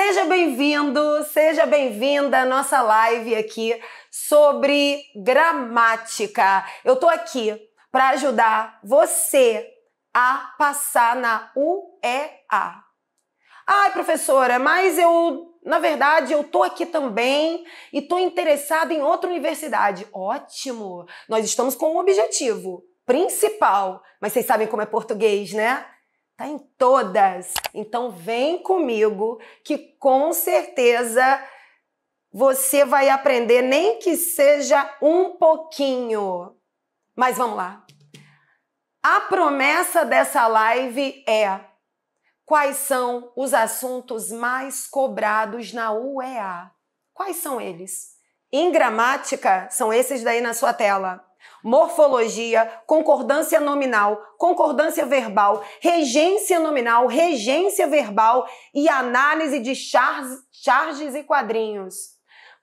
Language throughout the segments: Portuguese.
Seja bem-vindo, seja bem-vinda à nossa live aqui sobre gramática. Eu tô aqui para ajudar você a passar na UEA. Ai, professora, mas na verdade, eu tô aqui também e tô interessada em outra universidade. Ótimo! Nós estamos com um objetivo principal, mas vocês sabem como é português, né? Tá em todas. Então vem comigo que com certeza você vai aprender, nem que seja um pouquinho. Mas vamos lá. A promessa dessa live é: quais são os assuntos mais cobrados na UEA? Quais são eles? Em gramática, são esses daí na sua tela. Morfologia, concordância nominal, concordância verbal, regência nominal, regência verbal e análise de charges e quadrinhos.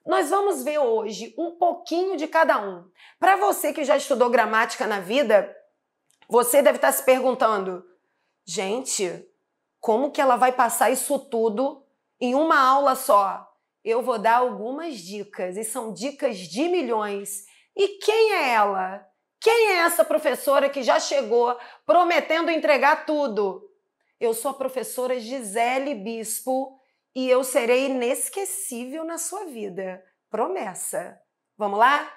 Nós vamos ver hoje um pouquinho de cada um. Para você que já estudou gramática na vida, você deve estar se perguntando: gente, como que ela vai passar isso tudo em uma aula só? Eu vou dar algumas dicas, e são dicas de milhões. E quem é ela? Quem é essa professora que já chegou prometendo entregar tudo? Eu sou a professora Gisele Bispo e eu serei inesquecível na sua vida. Promessa. Vamos lá?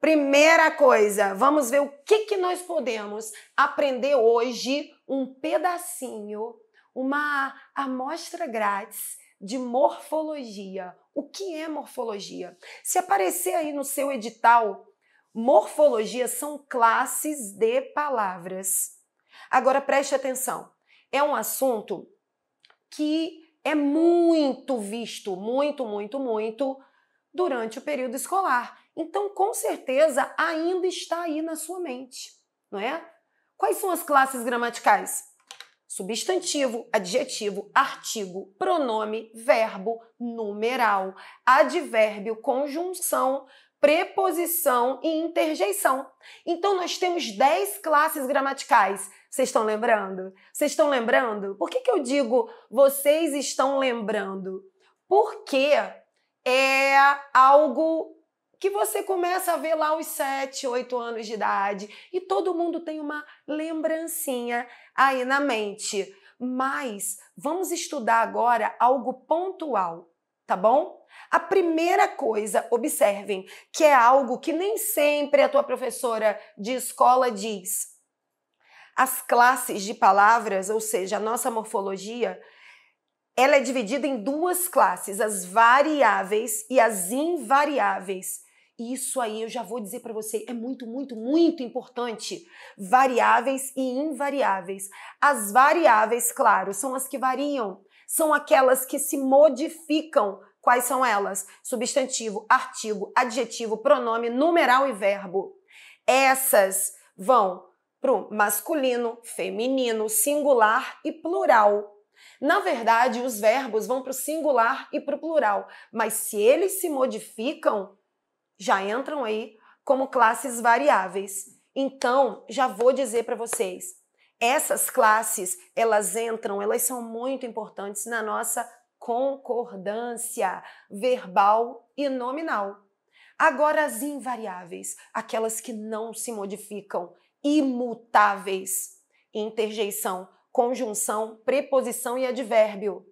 Primeira coisa, vamos ver o que nós podemos aprender hoje, um pedacinho, uma amostra grátis de morfologia. O que é morfologia? Se aparecer aí no seu edital, morfologia são classes de palavras. Agora preste atenção, é um assunto que é muito visto, muito durante o período escolar. Então, com certeza, ainda está aí na sua mente, não é? Quais são as classes gramaticais? Substantivo, adjetivo, artigo, pronome, verbo, numeral, advérbio, conjunção, preposição e interjeição. Então, nós temos 10 classes gramaticais. Vocês estão lembrando? Vocês estão lembrando? Por que eu digo vocês estão lembrando? Porque é algo que você começa a ver lá aos 7, 8 anos de idade e todo mundo tem uma lembrancinha aí na mente. Mas vamos estudar agora algo pontual, tá bom? A primeira coisa, observem, que é algo que nem sempre a tua professora de escola diz. As classes de palavras, ou seja, a nossa morfologia, ela é dividida em duas classes, as variáveis e as invariáveis. Isso aí eu já vou dizer para você, é muito importante. Variáveis e invariáveis. As variáveis, claro, são as que variam, são aquelas que se modificam. Quais são elas? Substantivo, artigo, adjetivo, pronome, numeral e verbo. Essas vão para o masculino, feminino, singular e plural. Na verdade, os verbos vão para o singular e para o plural, mas se eles se modificam, já entram aí como classes variáveis. Então, já vou dizer para vocês, essas classes, elas são muito importantes na nossa concordância verbal e nominal. Agora, as invariáveis, aquelas que não se modificam, imutáveis, interjeição, conjunção, preposição e advérbio.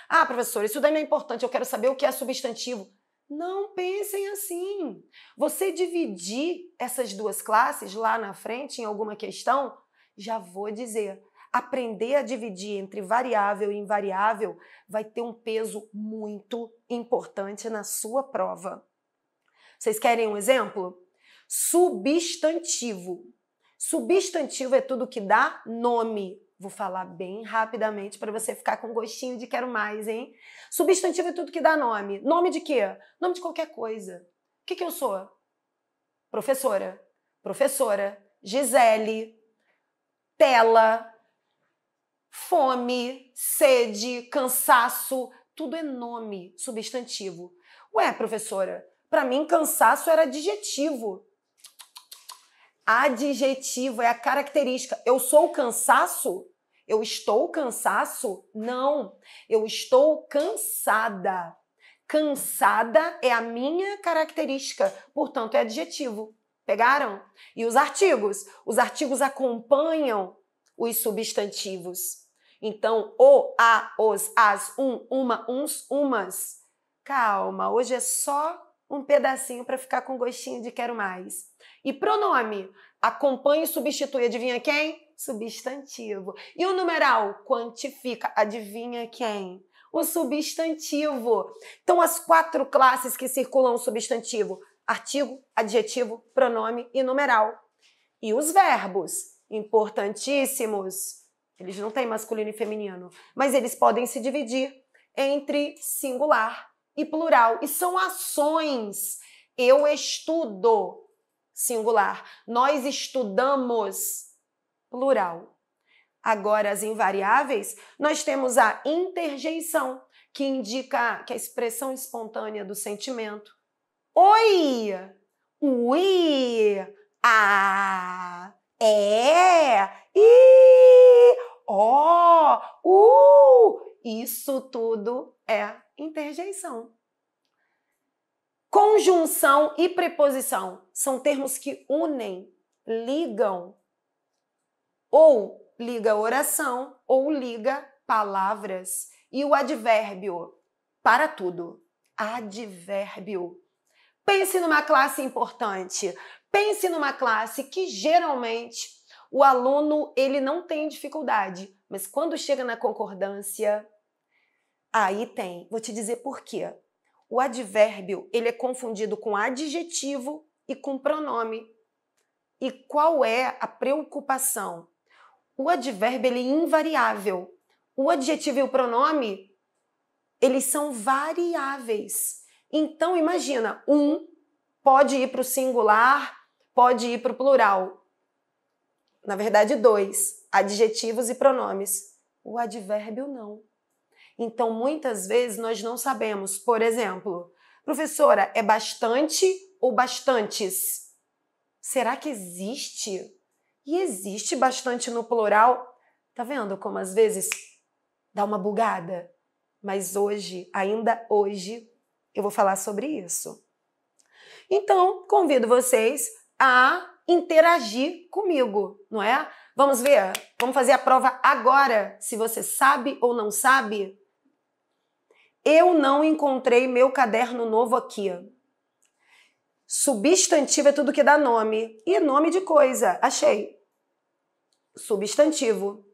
Ah, professor, isso daí não é importante, eu quero saber o que é substantivo. Não pensem assim. Você dividir essas duas classes lá na frente em alguma questão, já vou dizer, aprender a dividir entre variável e invariável vai ter um peso muito importante na sua prova. Vocês querem um exemplo? Substantivo. Substantivo é tudo que dá nome. Vou falar bem rapidamente para você ficar com gostinho de quero mais, hein? Substantivo é tudo que dá nome. Nome de quê? Nome de qualquer coisa. O que eu sou? Professora. Professora. Gisele. Tela. Fome. Sede. Cansaço. Tudo é nome. Substantivo. Ué, professora, para mim cansaço era adjetivo. Adjetivo é a característica. Eu sou o cansaço? Eu estou cansaço? Não, eu estou cansada. Cansada é a minha característica, portanto é adjetivo. Pegaram? E os artigos? Os artigos acompanham os substantivos. Então, o, a, os, as, uma, uns, umas. Calma, hoje é só um pedacinho para ficar com gostinho de quero mais. E pronome? Acompanha e substitui. Adivinha quem? Substantivo. E o numeral? Quantifica. Adivinha quem? O substantivo. Então, as 4 classes que circulam o substantivo: artigo, adjetivo, pronome e numeral. E os verbos? Importantíssimos. Eles não têm masculino e feminino, mas eles podem se dividir entre singular e plural. E são ações. Eu estudo, singular. Nós estudamos, plural. Agora, as invariáveis, nós temos a interjeição, que indica que a expressão espontânea do sentimento. Oi! Ui! Ah! É! I! Ó! Isso tudo é interjeição. Conjunção e preposição são termos que unem, ligam, ou liga oração, ou liga palavras. E o advérbio, para tudo. Advérbio. Pense numa classe importante. Pense numa classe que geralmente o aluno ele não tem dificuldade, mas quando chega na concordância, aí tem. Vou te dizer por quê. O advérbio ele é confundido com adjetivo e com pronome. E qual é a preocupação? O advérbio ele é invariável. O adjetivo e o pronome, eles são variáveis. Então, imagina, um pode ir para o singular, pode ir para o plural. Na verdade, 2, adjetivos e pronomes. O advérbio não. Então, muitas vezes, nós não sabemos. Por exemplo, professora, é bastante ou bastantes? Será que existe? E existe bastante no plural? Tá vendo como às vezes dá uma bugada? Mas hoje, ainda hoje, eu vou falar sobre isso. Então, convido vocês a interagir comigo, não é? Vamos ver? Vamos fazer a prova agora, se você sabe ou não sabe. Eu não encontrei meu caderno novo aqui. Substantivo é tudo que dá nome. E nome de coisa. Achei. Substantivo.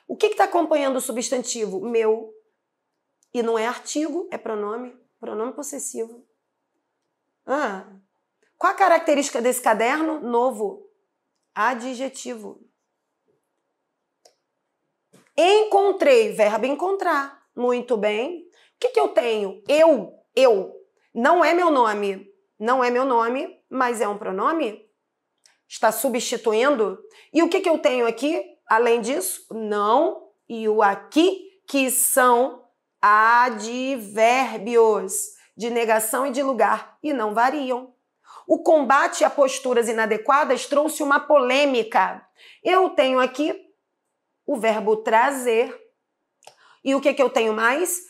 O que está acompanhando o substantivo? Meu. E não é artigo, é pronome. Pronome possessivo. Qual a característica desse caderno? Novo. Adjetivo. Encontrei. Verbo encontrar. Muito bem. O que eu tenho? Eu. Não é meu nome. Não é meu nome, mas é um pronome? Está substituindo? E o que eu tenho aqui? Além disso, não e o aqui, que são advérbios de negação e de lugar, e não variam. O combate a posturas inadequadas trouxe uma polêmica. Eu tenho aqui o verbo trazer. E o que eu tenho mais?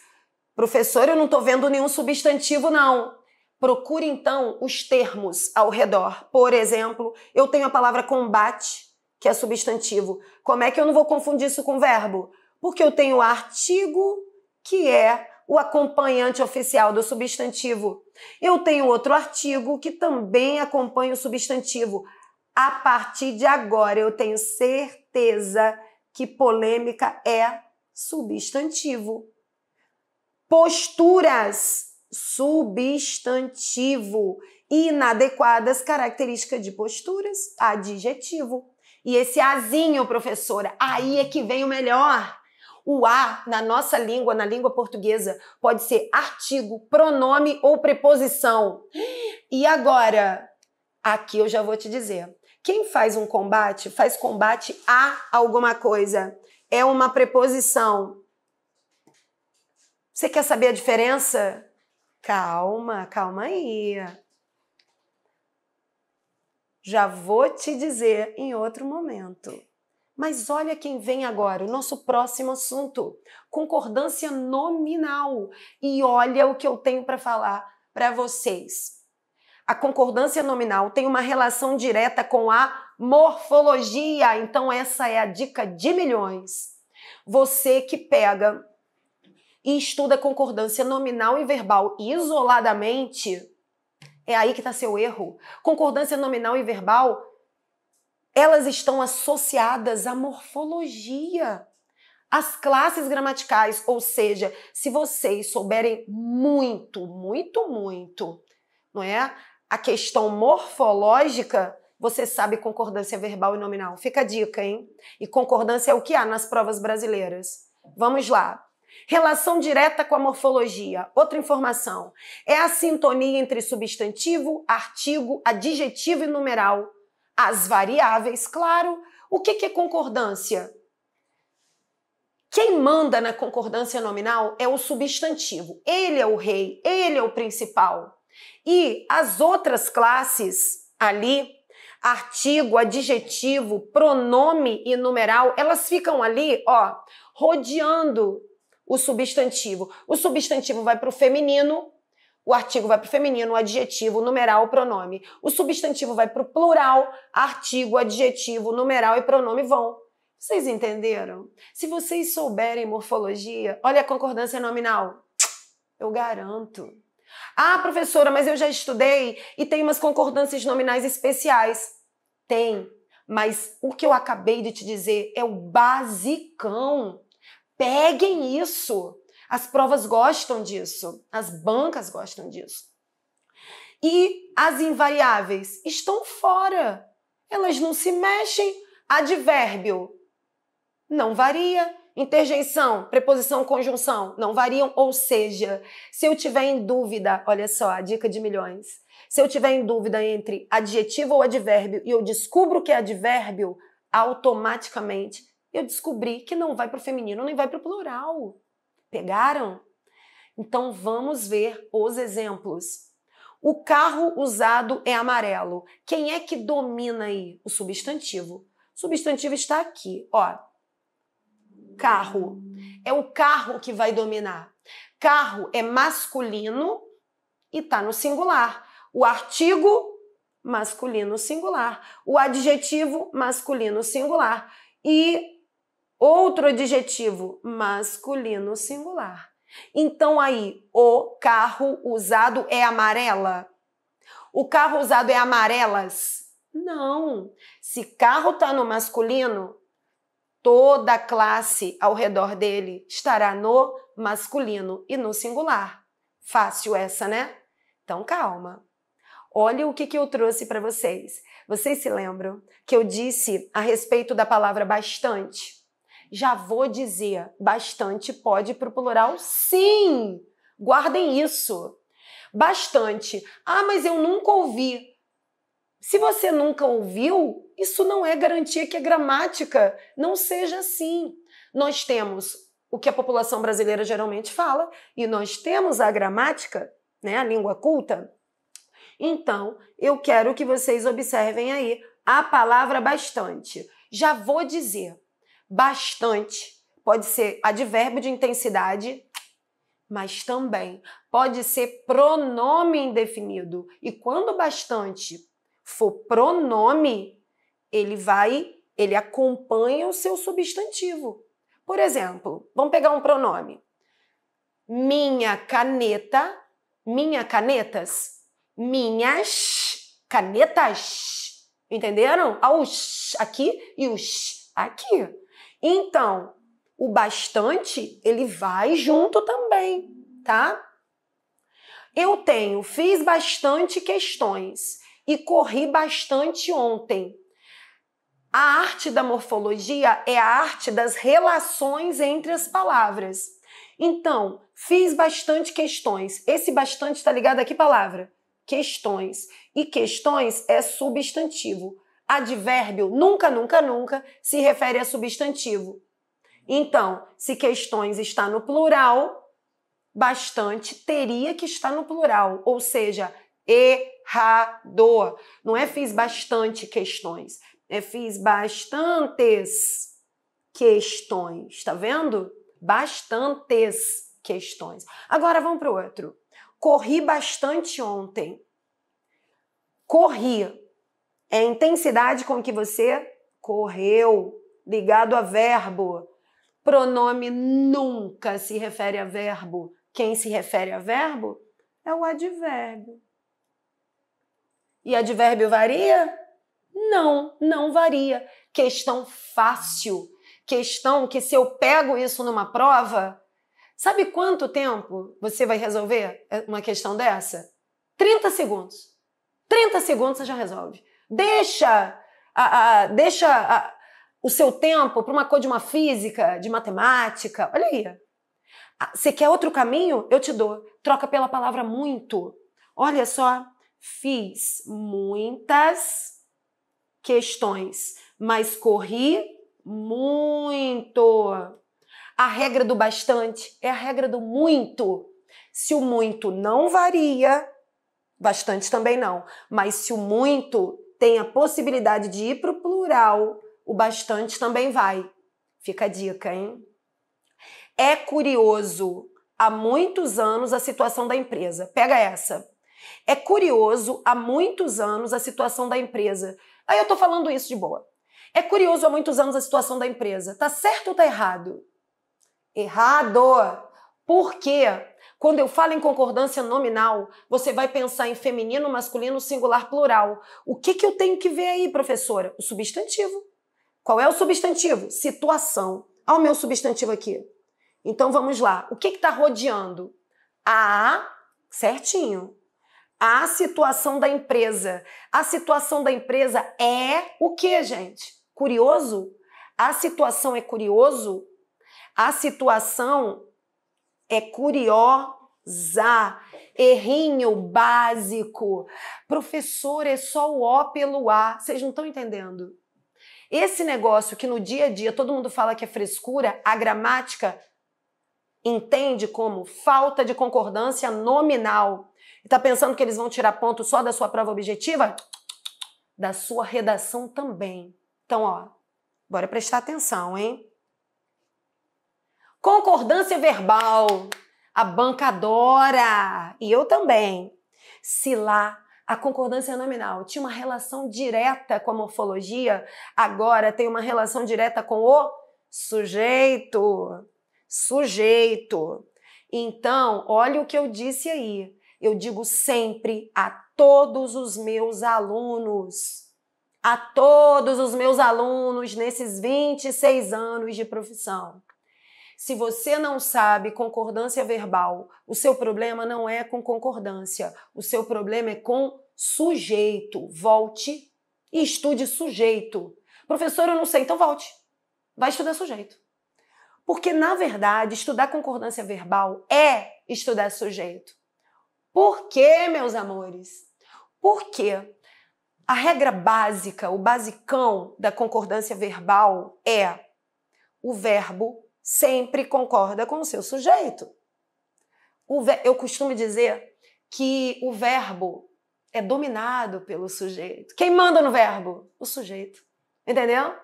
Professor, eu não estou vendo nenhum substantivo, não. Procure, então, os termos ao redor. Por exemplo, eu tenho a palavra combate, que é substantivo. Como é que eu não vou confundir isso com verbo? Porque eu tenho o artigo, que é o acompanhante oficial do substantivo. Eu tenho outro artigo que também acompanha o substantivo. A partir de agora, eu tenho certeza que polêmica é substantivo. Posturas, substantivo. Inadequadas, característica de posturas, adjetivo. E esse azinho, professora, aí é que vem o melhor. O a, na nossa língua, na língua portuguesa, pode ser artigo, pronome ou preposição. E agora, aqui eu já vou te dizer. Quem faz um combate, faz combate a alguma coisa. É uma preposição. Você quer saber a diferença? Calma aí. Já vou te dizer em outro momento. Mas olha quem vem agora, o nosso próximo assunto, concordância nominal. E olha o que eu tenho para falar para vocês. A concordância nominal tem uma relação direta com a morfologia. Então essa é a dica de milhões. Você que pega e estuda concordância nominal e verbal isoladamente, é aí que está seu erro. Concordância nominal e verbal, elas estão associadas à morfologia, às classes gramaticais. Ou seja, se vocês souberem muito, não é? A questão morfológica, você sabe concordância verbal e nominal. Fica a dica, hein? E concordância é o que há nas provas brasileiras. Vamos lá. Relação direta com a morfologia. Outra informação. É a sintonia entre substantivo, artigo, adjetivo e numeral. As variáveis, claro. O que é concordância? Quem manda na concordância nominal é o substantivo. Ele é o rei, ele é o principal. E as outras classes ali, artigo, adjetivo, pronome e numeral, elas ficam ali, ó, rodeando o substantivo. O substantivo vai para o feminino, o artigo vai para o feminino, o adjetivo, o numeral, o pronome. O substantivo vai para o plural, artigo, adjetivo, numeral e pronome vão. Vocês entenderam? Se vocês souberem morfologia, olha a concordância nominal. Eu garanto. Ah, professora, mas eu já estudei e tem umas concordâncias nominais especiais. Tem, mas o que eu acabei de te dizer é o basicão. Peguem isso. As provas gostam disso, as bancas gostam disso. E as invariáveis estão fora. Elas não se mexem. Advérbio não varia. Interjeição, preposição, conjunção, não variam. Ou seja, se eu tiver em dúvida, olha só, a dica de milhões. Se eu tiver em dúvida entre adjetivo ou advérbio e eu descubro que é advérbio, automaticamente eu descobri que não vai para o feminino nem vai para o plural. Pegaram? Então vamos ver os exemplos. O carro usado é amarelo. Quem é que domina aí? O substantivo. O substantivo está aqui, ó. Carro. É o carro que vai dominar. Carro é masculino e está no singular. O artigo, masculino singular. O adjetivo, masculino singular. E outro adjetivo, masculino singular. Então aí, o carro usado é amarela? O carro usado é amarelas? Não. Se carro está no masculino, toda a classe ao redor dele estará no masculino e no singular. Fácil essa, né? Então, calma. Olha o que eu trouxe para vocês. Vocês se lembram que eu disse a respeito da palavra bastante? Já vou dizer, bastante pode ir para o plural? Sim! Guardem isso. Bastante. Ah, mas eu nunca ouvi. Se você nunca ouviu, isso não é garantia que a gramática não seja assim. Nós temos o que a população brasileira geralmente fala e nós temos a gramática, né, a língua culta. Então, eu quero que vocês observem aí a palavra bastante. Já vou dizer, bastante pode ser advérbio de intensidade, mas também pode ser pronome indefinido. E quando bastante for pronome, ele acompanha o seu substantivo. Por exemplo, vamos pegar um pronome. Minha caneta, minha canetas, minhas canetas. Entenderam? Ah, o sh aqui e o sh aqui. Então, o bastante, ele vai junto também, tá? Eu fiz bastante questões e corri bastante ontem. A arte da morfologia é a arte das relações entre as palavras. Então, fiz bastante questões. Esse bastante está ligado a que palavra? Questões. E questões é substantivo. Advérbio, nunca, nunca, nunca, se refere a substantivo. Então, se questões está no plural, bastante teria que estar no plural. Ou seja, errado. Não é fiz bastante questões. Fiz bastantes questões, tá vendo? Bastantes questões. Agora vamos para o outro. Corri bastante ontem. Corri é a intensidade com que você correu, ligado a verbo. Pronome nunca se refere a verbo. Quem se refere a verbo é o advérbio. E advérbio varia? Não, não varia. Questão fácil. Questão que se eu pego isso numa prova, sabe quanto tempo você vai resolver uma questão dessa? 30 segundos. 30 segundos você já resolve. Deixa o seu tempo para uma coisa de uma física, de matemática. Olha aí. Você quer outro caminho? Eu te dou. Troca pela palavra muito. Olha só. Fiz muitas questões, mas corri muito. A regra do bastante é a regra do muito. Se o muito não varia, bastante também não. Mas se o muito tem a possibilidade de ir para o plural, o bastante também vai. Fica a dica, hein? É curioso há muitos anos a situação da empresa. Pega essa. É curioso há muitos anos a situação da empresa. Aí eu tô falando isso de boa. É curioso há muitos anos a situação da empresa. Tá certo ou tá errado? Errado! Por quê? Quando eu falo em concordância nominal, você vai pensar em feminino, masculino, singular, plural. O que eu tenho que ver aí, professora? O substantivo. Qual é o substantivo? Situação. Olha o meu substantivo aqui. Então vamos lá. O que está rodeando? Certinho. A situação da empresa. A situação da empresa é o que, gente? Curioso? A situação é curioso? A situação é curiosa. Errinho básico. Professor, é só o O pelo A. Vocês não estão entendendo? Esse negócio que no dia a dia todo mundo fala que é frescura, a gramática entende como falta de concordância nominal. E tá pensando que eles vão tirar ponto só da sua prova objetiva? Da sua redação também. Então, ó, bora prestar atenção, hein? Concordância verbal. A banca adora. E eu também. Se lá a concordância nominal tinha uma relação direta com a morfologia, agora tem uma relação direta com o sujeito. Sujeito. Então, olha o que eu disse aí. Eu digo sempre a todos os meus alunos, nesses 26 anos de profissão. Se você não sabe concordância verbal, o seu problema não é com concordância, o seu problema é com sujeito. Volte e estude sujeito. Professor, eu não sei, então volte. Vai estudar sujeito. Porque, na verdade, estudar concordância verbal é estudar sujeito. Por quê, meus amores? Porque a regra básica, o basicão da concordância verbal é o verbo sempre concorda com o seu sujeito. Eu costumo dizer que o verbo é dominado pelo sujeito. Quem manda no verbo? O sujeito. Entendeu?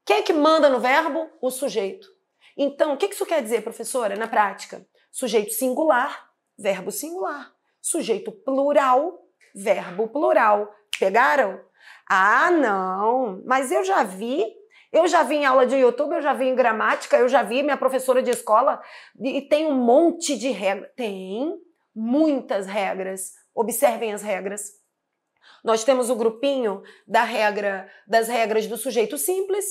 Quem é que manda no verbo? O sujeito. Então, o que isso quer dizer, professora, na prática? Sujeito singular, verbo singular. Sujeito plural, verbo plural. Pegaram? Ah, não, mas eu já vi em aula de YouTube, eu já vi em gramática, eu já vi minha professora de escola e tem um monte de regras. Tem muitas regras. Observem as regras. Nós temos o grupinho das regras do sujeito simples,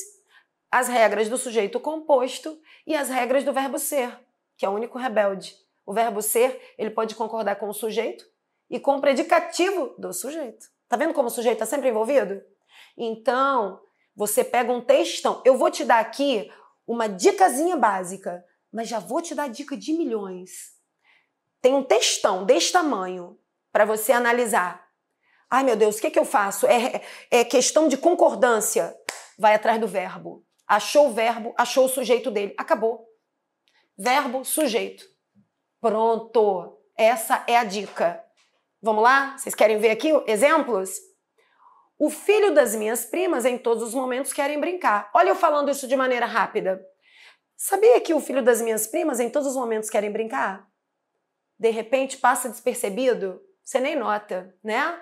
as regras do sujeito composto e as regras do verbo ser, que é o único rebelde. O verbo ser, ele pode concordar com o sujeito e com o predicativo do sujeito. Tá vendo como o sujeito está sempre envolvido? Então, você pega um textão. Eu vou te dar aqui uma dicasinha básica, mas já vou te dar dica de milhões. Tem um textão desse tamanho para você analisar. Ai, meu Deus, o que eu faço? É questão de concordância. Vai atrás do verbo. Achou o verbo, achou o sujeito dele. Acabou. Verbo, sujeito. Pronto. Essa é a dica. Vamos lá? Vocês querem ver aqui exemplos? O filho das minhas primas, em todos os momentos, querem brincar. Olha eu falando isso de maneira rápida. Sabia que o filho das minhas primas, em todos os momentos, querem brincar? De repente, passa despercebido? Você nem nota, né?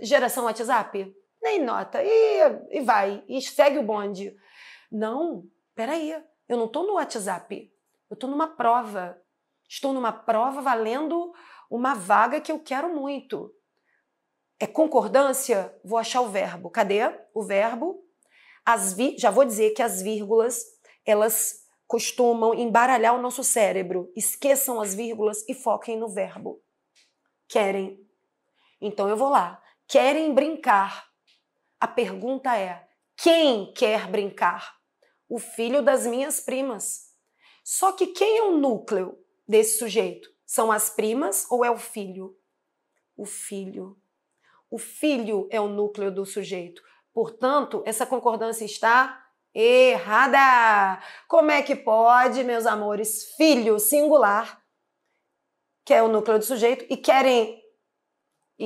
Geração WhatsApp? Nem nota. E vai. E segue o bonde. Não, peraí. Eu não estou no WhatsApp. Eu estou numa prova. Estou numa prova valendo uma vaga que eu quero muito. É concordância? Vou achar o verbo. Cadê o verbo? Já vou dizer que as vírgulas, elas costumam embaralhar o nosso cérebro. Esqueçam as vírgulas e foquem no verbo. Querem. Então eu vou lá. Querem brincar. A pergunta é: quem quer brincar? O filho das minhas primas. Só que quem é o núcleo desse sujeito? São as primas ou é o filho? O filho. O filho é o núcleo do sujeito. Portanto, essa concordância está errada. Como é que pode, meus amores, filho singular, que é o núcleo do sujeito, e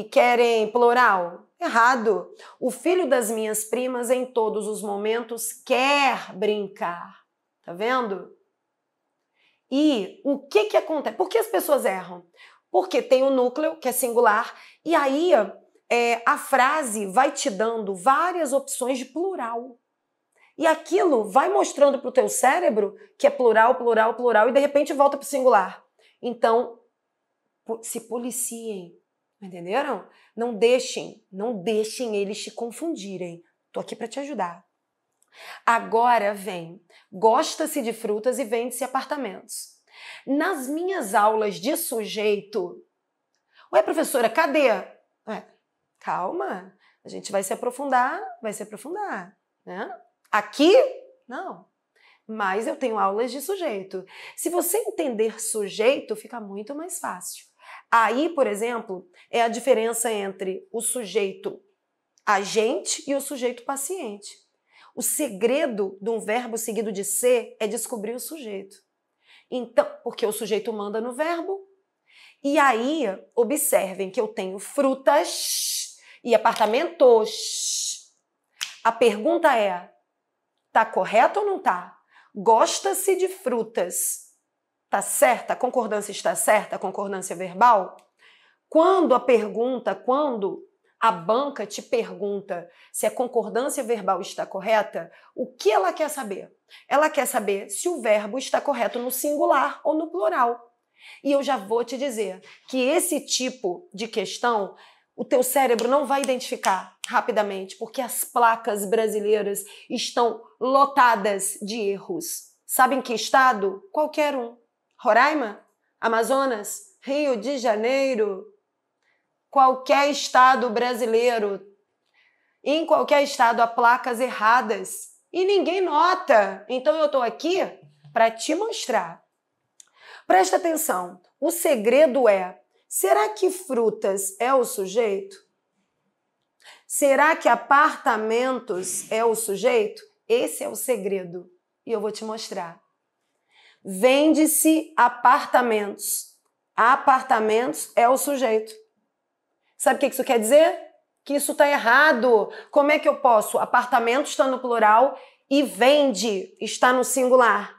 querem plural? Errado. O filho das minhas primas, em todos os momentos, quer brincar. Tá vendo? E o que acontece? Por que as pessoas erram? Porque tem o núcleo, que é singular, e aí a frase vai te dando várias opções de plural. E aquilo vai mostrando para o teu cérebro que é plural, plural, plural, e de repente volta para o singular. Então, se policiem, entenderam? Não deixem eles te confundirem. Tô aqui para te ajudar. Agora vem, gosta-se de frutas e vende-se apartamentos. Nas minhas aulas de sujeito, ué, professora, cadê? Calma, a gente vai se aprofundar, né? Aqui, não. Mas eu tenho aulas de sujeito. Se você entender sujeito, fica muito mais fácil. Aí, por exemplo, é a diferença entre o sujeito agente e o sujeito paciente. O segredo de um verbo seguido de ser é descobrir o sujeito. Então, porque o sujeito manda no verbo. E aí, observem que eu tenho frutas e apartamentos. A pergunta é: tá correto ou não tá? Gosta-se de frutas. Tá certa? A concordância está certa? A concordância verbal? Quando a banca te pergunta se a concordância verbal está correta, o que ela quer saber? Ela quer saber se o verbo está correto no singular ou no plural. E eu já vou te dizer que esse tipo de questão o teu cérebro não vai identificar rapidamente, porque as placas brasileiras estão lotadas de erros. Sabe em que estado? Qualquer um. Roraima? Amazonas? Rio de Janeiro? Qualquer estado brasileiro. Em qualquer estado há placas erradas. E ninguém nota. Então eu estou aqui para te mostrar. Presta atenção. O segredo é: será que frutas é o sujeito? Será que apartamentos é o sujeito? Esse é o segredo. E eu vou te mostrar. Vende-se apartamentos. Apartamentos é o sujeito. Sabe o que isso quer dizer? Que isso está errado. Como é que eu posso? Apartamento está no plural e vende está no singular.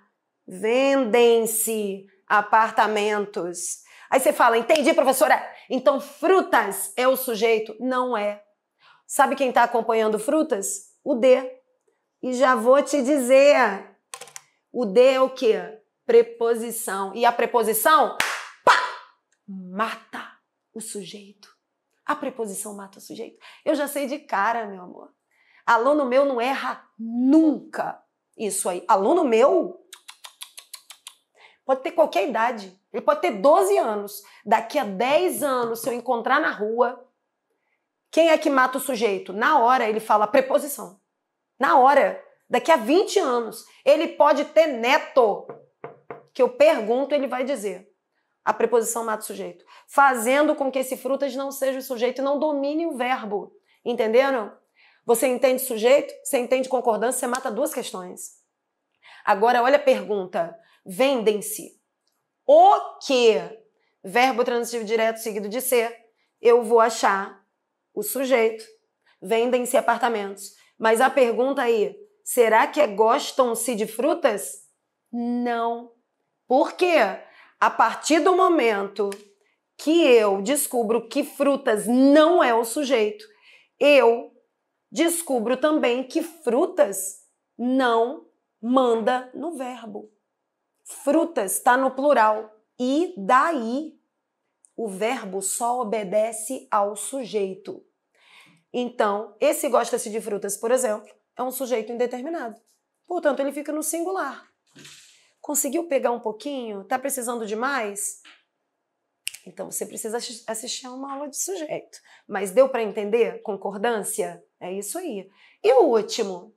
Vendem-se apartamentos. Aí você fala: entendi, professora. Então frutas é o sujeito? Não é. Sabe quem está acompanhando frutas? O D. E já vou te dizer. O D é o quê? Preposição. E a preposição, pá, mata o sujeito. A preposição mata o sujeito. Eu já sei de cara, meu amor. Aluno meu não erra nunca isso aí. Aluno meu pode ter qualquer idade. Ele pode ter 12 anos. Daqui a 10 anos, se eu encontrar na rua, quem é que mata o sujeito? Na hora ele fala preposição. Na hora. Daqui a 20 anos. Ele pode ter neto. Que eu pergunto, ele vai dizer. A preposição mata o sujeito. Fazendo com que esse frutas não seja o sujeito e não domine o verbo. Entenderam? Você entende sujeito, você entende concordância, você mata duas questões. Agora, olha a pergunta. Vendem-se. O que? Verbo transitivo direto seguido de ser. Eu vou achar o sujeito. vendem-se apartamentos. Mas a pergunta aí, será que gostam-se de frutas? Não. Por quê? A partir do momento que eu descubro que frutas não é o sujeito, eu descubro também que frutas não manda no verbo. Frutas está no plural. E daí o verbo só obedece ao sujeito. Então, esse gosta-se de frutas, por exemplo, é um sujeito indeterminado. Portanto, ele fica no singular. Conseguiu pegar um pouquinho? Está precisando de mais? Então, você precisa assistir a uma aula de sujeito. Mas deu para entender? Concordância? É isso aí. E o último?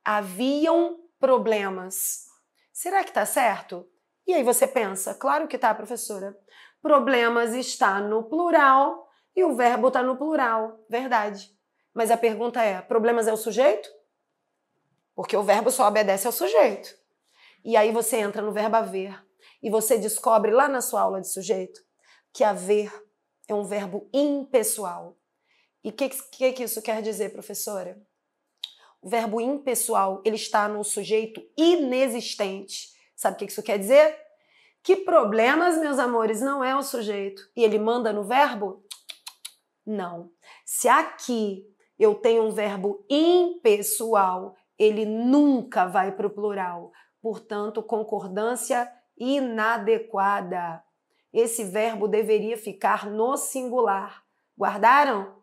Haviam problemas. Será que está certo? E aí você pensa, claro que está, professora. Problemas está no plural e o verbo está no plural. Verdade. Mas a pergunta é, problemas é o sujeito? Porque o verbo só obedece ao sujeito. E aí você entra no verbo haver e você descobre lá na sua aula de sujeito que haver é um verbo impessoal. E o que isso quer dizer, professora? O verbo impessoal, ele está no sujeito inexistente. Sabe o que isso quer dizer? Que problemas, meus amores, não é o sujeito. E ele manda no verbo? Não. Se aqui eu tenho um verbo impessoal, ele nunca vai para o plural. Portanto, concordância inadequada. Esse verbo deveria ficar no singular. Guardaram?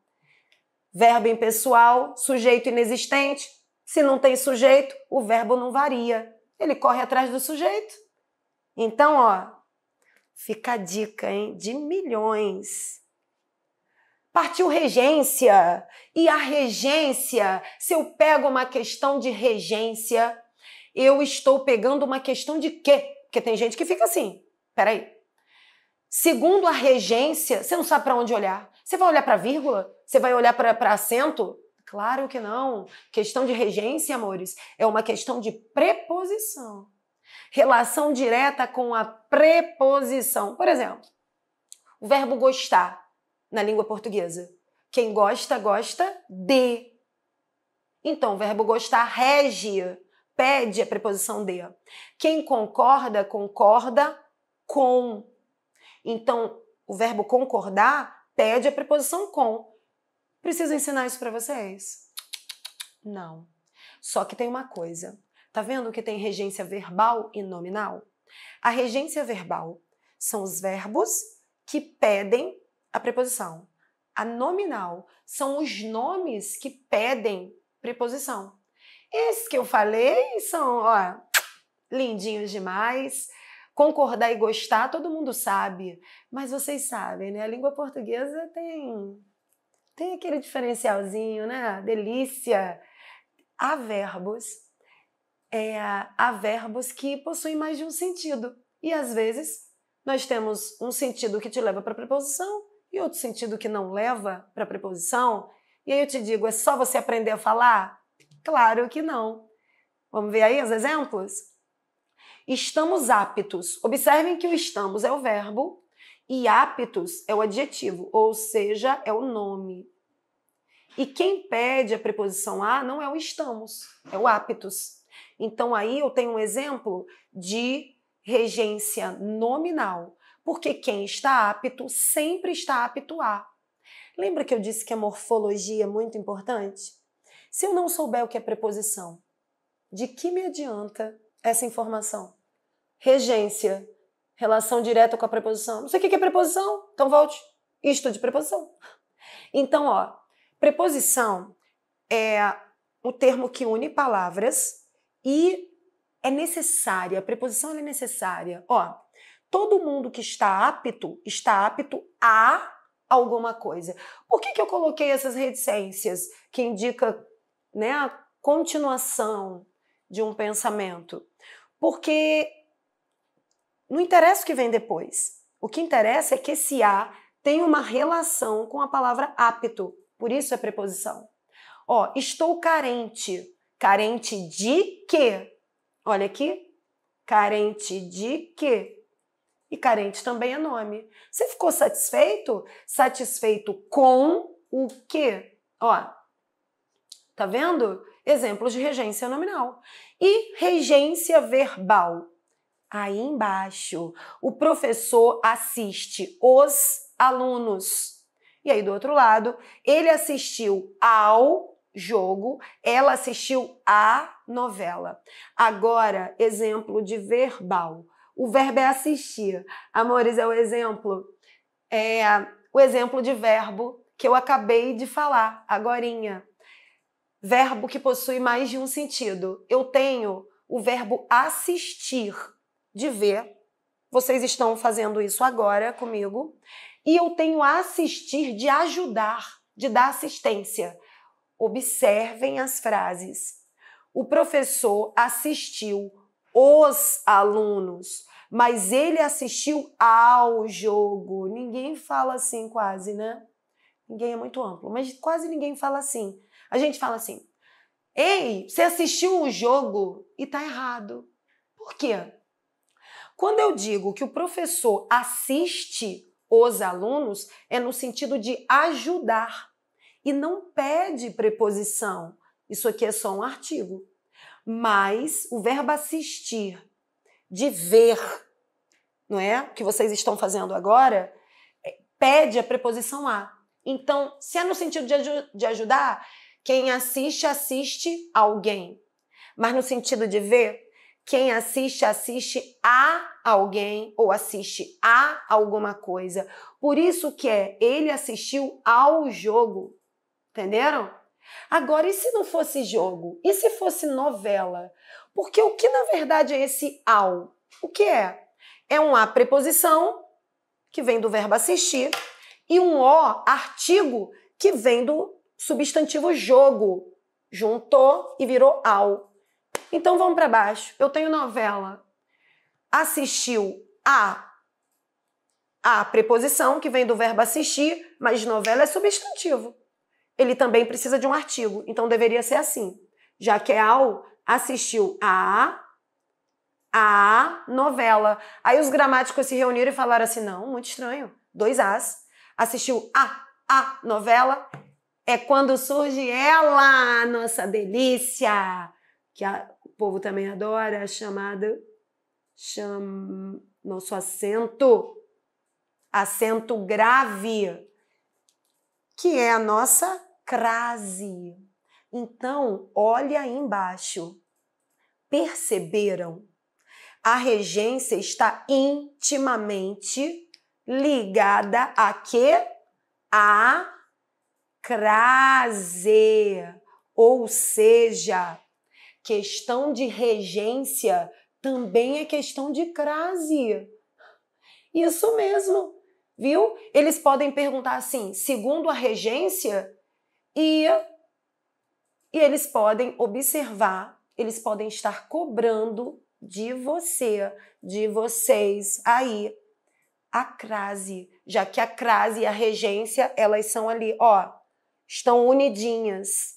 Verbo impessoal, sujeito inexistente. Se não tem sujeito, o verbo não varia. Ele corre atrás do sujeito. Então, ó, fica a dica, hein? De milhões. Partiu regência. E a regência, se eu pego uma questão de regência, eu estou pegando uma questão de quê? Porque tem gente que fica assim, peraí. Segundo a regência, você não sabe para onde olhar. Você vai olhar para vírgula? Você vai olhar para acento? Claro que não. Questão de regência, amores, é uma questão de preposição. Relação direta com a preposição. Por exemplo, o verbo gostar na língua portuguesa. Quem gosta, gosta de. Então, o verbo gostar rege, pede a preposição de. Quem concorda, concorda com. Então, o verbo concordar pede a preposição com. Preciso ensinar isso para vocês? Não. Só que tem uma coisa. Tá vendo que tem regência verbal e nominal? A regência verbal são os verbos que pedem a preposição. A nominal são os nomes que pedem preposição. Esses que eu falei são, ó, lindinhos demais. Concordar e gostar, todo mundo sabe. Mas vocês sabem, né? A língua portuguesa tem aquele diferencialzinho, né? Delícia. Há verbos que possuem mais de um sentido. E, às vezes, nós temos um sentido que te leva para a preposição e outro sentido que não leva para a preposição. E aí eu te digo, é só você aprender a falar? Claro que não. Vamos ver aí os exemplos? Estamos aptos. Observem que o estamos é o verbo e aptos é o adjetivo, ou seja, é o nome. E quem pede a preposição a não é o estamos, é o aptos. Então aí eu tenho um exemplo de regência nominal, porque quem está apto sempre está apto a. Lembra que eu disse que a morfologia é muito importante? Se eu não souber o que é preposição, de que me adianta essa informação? Regência, relação direta com a preposição. Não sei o que é preposição, então volte e estude preposição. Então, ó, preposição é o termo que une palavras e é necessária. A preposição é necessária. Ó, todo mundo que está apto a alguma coisa. Por que eu coloquei essas reticências que indica, né, a continuação de um pensamento? Porque não interessa o que vem depois. O que interessa é que esse a tem uma relação com a palavra apto. Por isso é preposição. Ó, estou carente. Carente de quê? Olha aqui. Carente de quê? E carente também é nome. Você ficou satisfeito? Satisfeito com o quê? Ó, Tá vendo? Exemplos de regência nominal. E regência verbal. Aí embaixo, o professor assiste os alunos. E aí do outro lado, ele assistiu ao jogo, ela assistiu à novela. Agora, exemplo de verbal. O verbo é assistir. Amores, é o exemplo de verbo que eu acabei de falar agorinha. Verbo que possui mais de um sentido. Eu tenho o verbo assistir, de ver. Vocês estão fazendo isso agora comigo. E eu tenho assistir de ajudar, de dar assistência. Observem as frases. O professor assistiu os alunos, mas ele assistiu ao jogo. Ninguém fala assim quase, né? Ninguém é muito amplo, mas quase ninguém fala assim. A gente fala assim, ei, você assistiu o jogo e tá errado. Por quê? Quando eu digo que o professor assiste os alunos, é no sentido de ajudar e não pede preposição. Isso aqui é só um artigo. Mas o verbo assistir, de ver, não é? O que vocês estão fazendo agora, pede a preposição a. Então, se é no sentido de ajudar, quem assiste, assiste alguém. Mas no sentido de ver, quem assiste, assiste a alguém ou assiste a alguma coisa. Por isso que ele assistiu ao jogo. Entenderam? Agora, e se não fosse jogo? E se fosse novela? Porque o que na verdade é esse ao? O que é? É uma preposição que vem do verbo assistir e um o, artigo, que vem do substantivo jogo. Juntou e virou ao. Então vamos para baixo. Eu tenho novela. Assistiu a preposição que vem do verbo assistir, mas novela é substantivo. Ele também precisa de um artigo, então deveria ser assim. Já que é ao, assistiu a novela. Aí os gramáticos se reuniram e falaram assim, não, muito estranho, 2 as. Assistiu a novela, é quando surge ela, nossa delícia, que o povo também adora, chamada nosso acento grave, que é a nossa crase. Então, olha aí embaixo. Perceberam? A regência está intimamente ligada a quê? A crase. Ou seja, questão de regência também é questão de crase. Isso mesmo. Viu? Eles podem perguntar assim, segundo a regência, e eles podem observar, eles podem estar cobrando de você, de vocês aí, a crase, já que a crase e a regência, elas são ali, ó, estão unidinhas.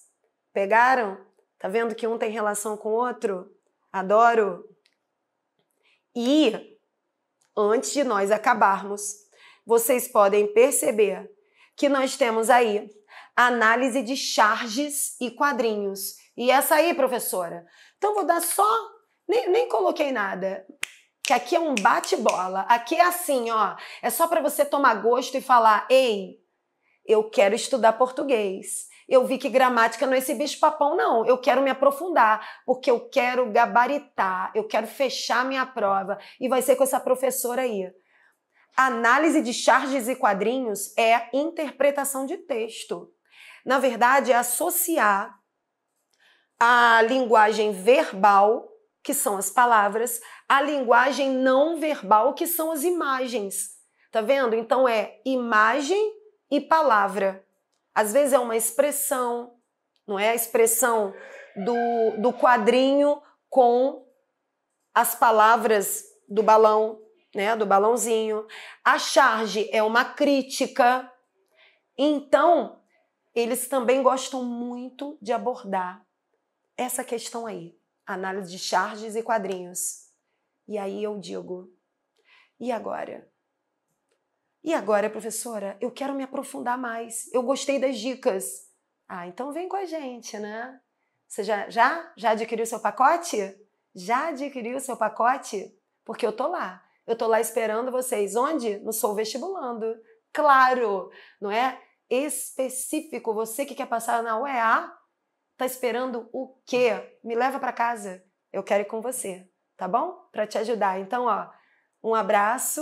Pegaram? Tá vendo que um tem relação com o outro? Adoro! E, antes de nós acabarmos, vocês podem perceber que nós temos aí análise de charges e quadrinhos. E essa aí, professora? Então, vou dar só... Nem coloquei nada. Que aqui é um bate-bola. Aqui é assim, ó. É só para você tomar gosto e falar, ei, eu quero estudar português. Eu vi que gramática não é esse bicho-papão, não. Eu quero me aprofundar, porque eu quero gabaritar, eu quero fechar minha prova. E vai ser com essa professora aí. Análise de charges e quadrinhos é interpretação de texto. Na verdade, é associar a linguagem verbal, que são as palavras, à linguagem não verbal, que são as imagens. Tá vendo? Então é imagem e palavra. Às vezes é uma expressão, não é a expressão do quadrinho com as palavras do balão, né, do balãozinho. A charge é uma crítica. Então, eles também gostam muito de abordar essa questão aí, análise de charges e quadrinhos. E aí eu digo, e agora? E agora, professora? Eu quero me aprofundar mais. Eu gostei das dicas. Ah, então vem com a gente, né? Você já adquiriu seu pacote? Já adquiriu seu pacote? Porque eu tô lá. Eu tô lá esperando vocês. Onde? No Sou Vestibulando. Claro, não é? Específico. Você que quer passar na UEA, tá esperando o quê? Me leva para casa. Eu quero ir com você, tá bom? Para te ajudar. Então, ó, um abraço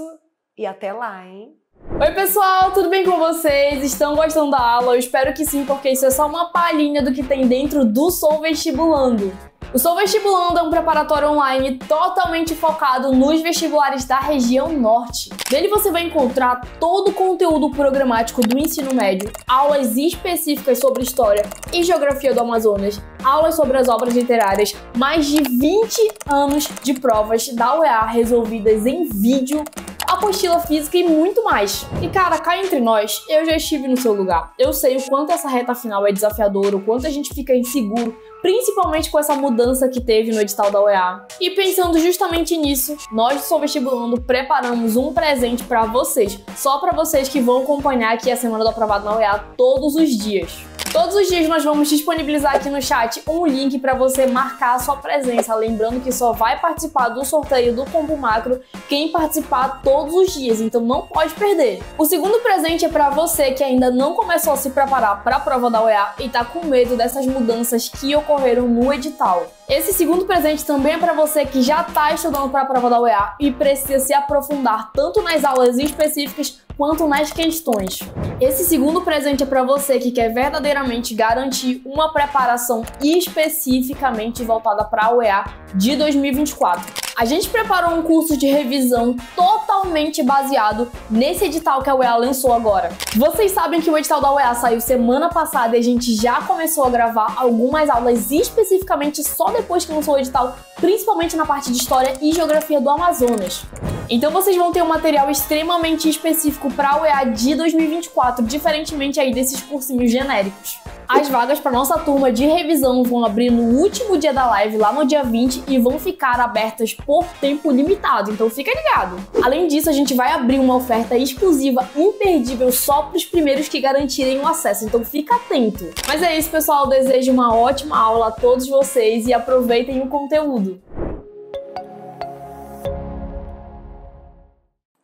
e até lá, hein? Oi pessoal, tudo bem com vocês? Estão gostando da aula? Eu espero que sim, porque isso é só uma palhinha do que tem dentro do Sou Vestibulando. O Sou Vestibulando é um preparatório online totalmente focado nos vestibulares da região norte. Nele você vai encontrar todo o conteúdo programático do ensino médio, aulas específicas sobre história e geografia do Amazonas, aulas sobre as obras literárias, mais de 20 anos de provas da UEA resolvidas em vídeo, apostila física e muito mais. E cara, cá entre nós, eu já estive no seu lugar. Eu sei o quanto essa reta final é desafiadora, o quanto a gente fica inseguro, principalmente com essa mudança que teve no edital da UEA. E pensando justamente nisso, nós do Sou Vestibulando preparamos um presente para vocês, só para vocês que vão acompanhar aqui a Semana do Aprovado na UEA todos os dias. Todos os dias nós vamos disponibilizar aqui no chat um link para você marcar a sua presença, lembrando que só vai participar do sorteio do Combo Macro quem participar todos os dias, então não pode perder. O segundo presente é para você que ainda não começou a se preparar para a prova da UEA e tá com medo dessas mudanças que ocorreram no edital. Esse segundo presente também é para você que já está estudando para a prova da UEA e precisa se aprofundar tanto nas aulas específicas quanto nas questões. Esse segundo presente é para você que quer verdadeiramente garantir uma preparação especificamente voltada para a UEA de 2024. A gente preparou um curso de revisão totalmente baseado nesse edital que a UEA lançou agora. Vocês sabem que o edital da UEA saiu semana passada e a gente já começou a gravar algumas aulas especificamente só depois que lançou o edital, principalmente na parte de História e Geografia do Amazonas. Então vocês vão ter um material extremamente específico para a UEA de 2024, diferentemente aí desses cursinhos genéricos. As vagas para nossa turma de revisão vão abrir no último dia da live, lá no dia 20, e vão ficar abertas por tempo limitado, então fica ligado. Além disso, a gente vai abrir uma oferta exclusiva imperdível só para os primeiros que garantirem o acesso, então fica atento. Mas é isso, pessoal, eu desejo uma ótima aula a todos vocês e aproveitem o conteúdo.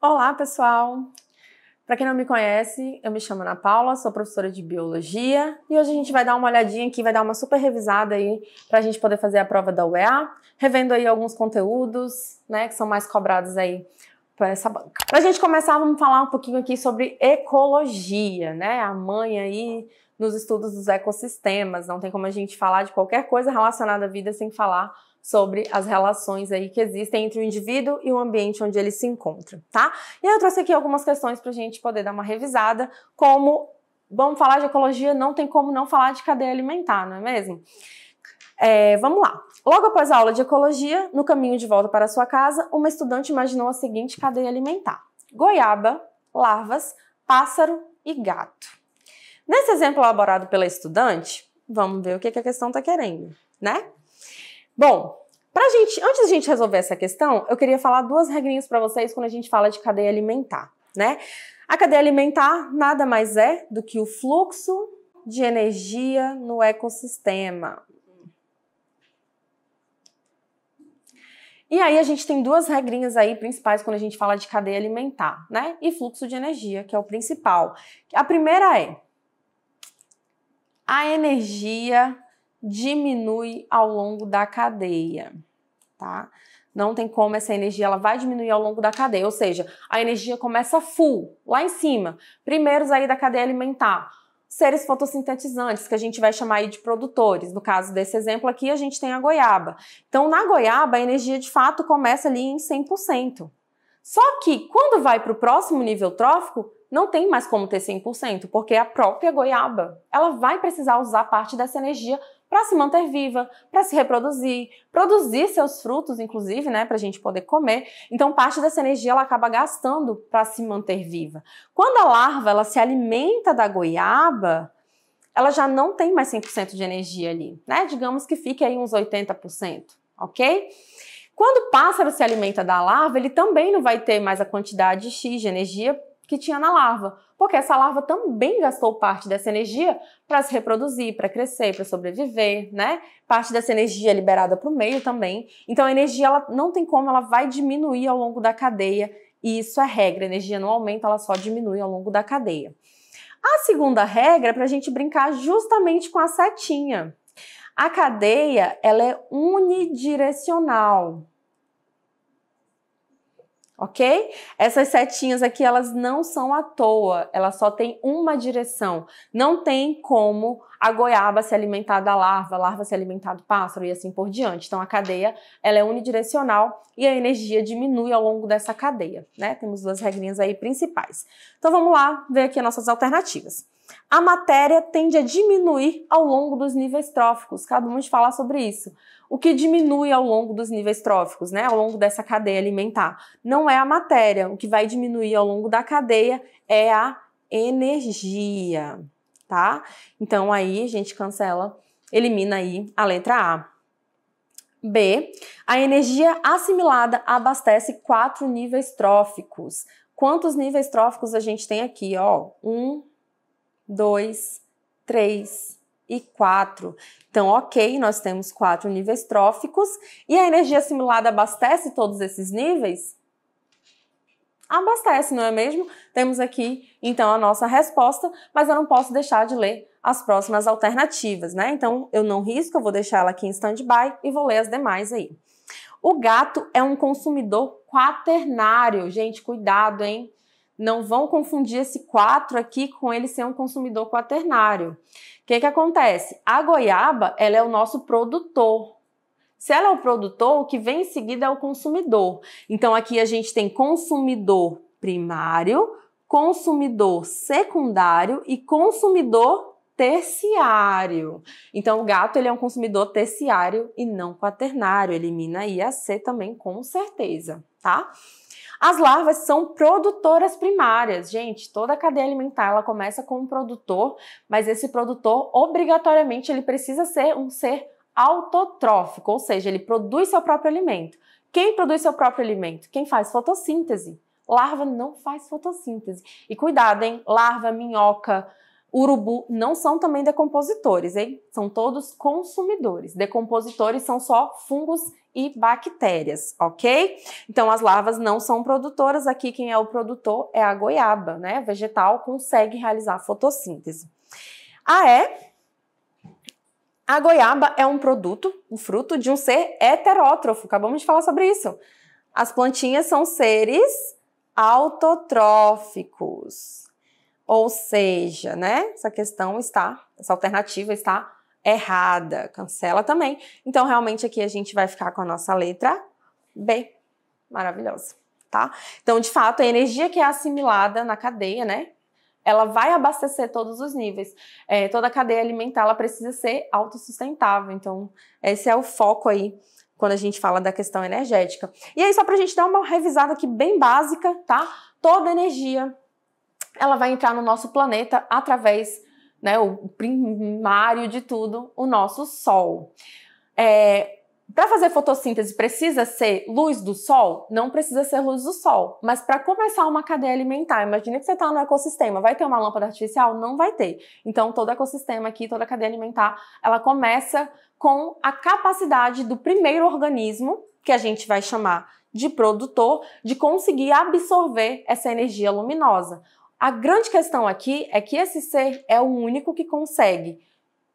Olá, pessoal! Para quem não me conhece, eu me chamo Ana Paula, sou professora de Biologia e hoje a gente vai dar uma olhadinha aqui, vai dar uma super revisada aí para a gente poder fazer a prova da UEA, revendo aí alguns conteúdos, né, que são mais cobrados aí para essa banca. Para a gente começar, vamos falar um pouquinho aqui sobre ecologia, né, a mãe aí nos estudos dos ecossistemas. Não tem como a gente falar de qualquer coisa relacionada à vida sem falar sobre as relações aí que existem entre o indivíduo e o ambiente onde ele se encontra, tá? E aí eu trouxe aqui algumas questões para a gente poder dar uma revisada, como, vamos falar de ecologia, não tem como não falar de cadeia alimentar, não é mesmo? Vamos lá. Logo após a aula de ecologia, no caminho de volta para sua casa, uma estudante imaginou a seguinte cadeia alimentar: goiaba, larvas, pássaro e gato. Nesse exemplo elaborado pela estudante, vamos ver o que a questão está querendo, né? Bom, antes de a gente resolver essa questão, eu queria falar duas regrinhas para vocês quando a gente fala de cadeia alimentar, né? A cadeia alimentar nada mais é do que o fluxo de energia no ecossistema. E aí a gente tem duas regrinhas aí principais quando a gente fala de cadeia alimentar, né? E fluxo de energia, que é o principal. A primeira é: a energia diminui ao longo da cadeia, tá? Não tem como essa energia, ela vai diminuir ao longo da cadeia, ou seja, a energia começa full, lá em cima. Primeiros aí da cadeia alimentar, seres fotossintetizantes, que a gente vai chamar aí de produtores. No caso desse exemplo aqui, a gente tem a goiaba. Então, na goiaba, a energia de fato começa ali em 100%. Só que, quando vai para o próximo nível trófico, não tem mais como ter 100%, porque a própria goiaba, ela vai precisar usar parte dessa energia para se manter viva, para se reproduzir, produzir seus frutos, inclusive, né, para a gente poder comer. Então, parte dessa energia ela acaba gastando para se manter viva. Quando a larva ela se alimenta da goiaba, ela já não tem mais 100% de energia ali, né? Digamos que fique aí uns 80%, ok? Quando o pássaro se alimenta da larva, ele também não vai ter mais a quantidade X de energia que tinha na larva, porque essa larva também gastou parte dessa energia para se reproduzir, para crescer, para sobreviver, né? Parte dessa energia é liberada para o meio também. Então a energia, ela não tem como, ela vai diminuir ao longo da cadeia, e isso é regra, a energia não aumenta, ela só diminui ao longo da cadeia. A segunda regra é para a gente brincar justamente com a setinha. A cadeia, ela é unidirecional. Ok? Essas setinhas aqui, elas não são à toa, elas só têm uma direção. Não tem como a goiaba se alimentar da larva, a larva se alimentar do pássaro e assim por diante. Então a cadeia, ela é unidirecional e a energia diminui ao longo dessa cadeia, né? Temos duas regrinhas aí principais. Então vamos lá ver aqui as nossas alternativas. A matéria tende a diminuir ao longo dos níveis tróficos. Acabamos de falar sobre isso. O que diminui ao longo dos níveis tróficos, né? Ao longo dessa cadeia alimentar, não é a matéria. O que vai diminuir ao longo da cadeia é a energia, tá? Então aí a gente cancela, elimina aí a letra A. B, a energia assimilada abastece 4 níveis tróficos. Quantos níveis tróficos a gente tem aqui? Ó, 1, 2, 3 e 4. Então, ok, nós temos 4 níveis tróficos e a energia assimilada abastece todos esses níveis? Abastece, não é mesmo? Temos aqui, então, a nossa resposta, mas eu não posso deixar de ler as próximas alternativas, né? Então, eu não risco, eu vou deixar ela aqui em stand-by e vou ler as demais aí. O gato é um consumidor quaternário. Gente, cuidado, hein? Não vão confundir esse 4 aqui com ele ser um consumidor quaternário. O que acontece? A goiaba, ela é o nosso produtor. Se ela é o produtor, o que vem em seguida é o consumidor. Então, aqui a gente tem consumidor primário, consumidor secundário e consumidor terciário. Então, o gato, ele é um consumidor terciário e não quaternário. Elimina aí a C também, com certeza, tá? As larvas são produtoras primárias. Gente, toda a cadeia alimentar, ela começa com um produtor, mas esse produtor, obrigatoriamente, ele precisa ser um ser autotrófico, ou seja, ele produz seu próprio alimento. Quem produz seu próprio alimento? Quem faz fotossíntese. Larva não faz fotossíntese. E cuidado, hein? Larva, minhoca, urubu não são também decompositores, hein? São todos consumidores. Decompositores são só fungos e bactérias, ok? Então, as larvas não são produtoras. Aqui, quem é o produtor é a goiaba, né? O vegetal consegue realizar fotossíntese. A goiaba é um produto, um fruto de um ser heterótrofo. Acabamos de falar sobre isso. As plantinhas são seres autotróficos. Ou seja, né? Essa alternativa está errada. Cancela também. Então, realmente, aqui a gente vai ficar com a nossa letra B. Maravilhosa, tá? Então, de fato, a energia que é assimilada na cadeia, né? Ela vai abastecer todos os níveis. Toda a cadeia alimentar, ela precisa ser autossustentável. Então, esse é o foco aí, quando a gente fala da questão energética. E aí, só pra gente dar uma revisada aqui bem básica, tá? Toda energia, ela vai entrar no nosso planeta através, né, o primário de tudo, o nosso Sol. Para fazer fotossíntese precisa ser luz do Sol? Não precisa ser luz do Sol. Mas para começar uma cadeia alimentar, imagina que você está no ecossistema, vai ter uma lâmpada artificial? Não vai ter. Então todo ecossistema aqui, toda a cadeia alimentar, ela começa com a capacidade do primeiro organismo, que a gente vai chamar de produtor, de conseguir absorver essa energia luminosa. A grande questão aqui é que esse ser é o único que consegue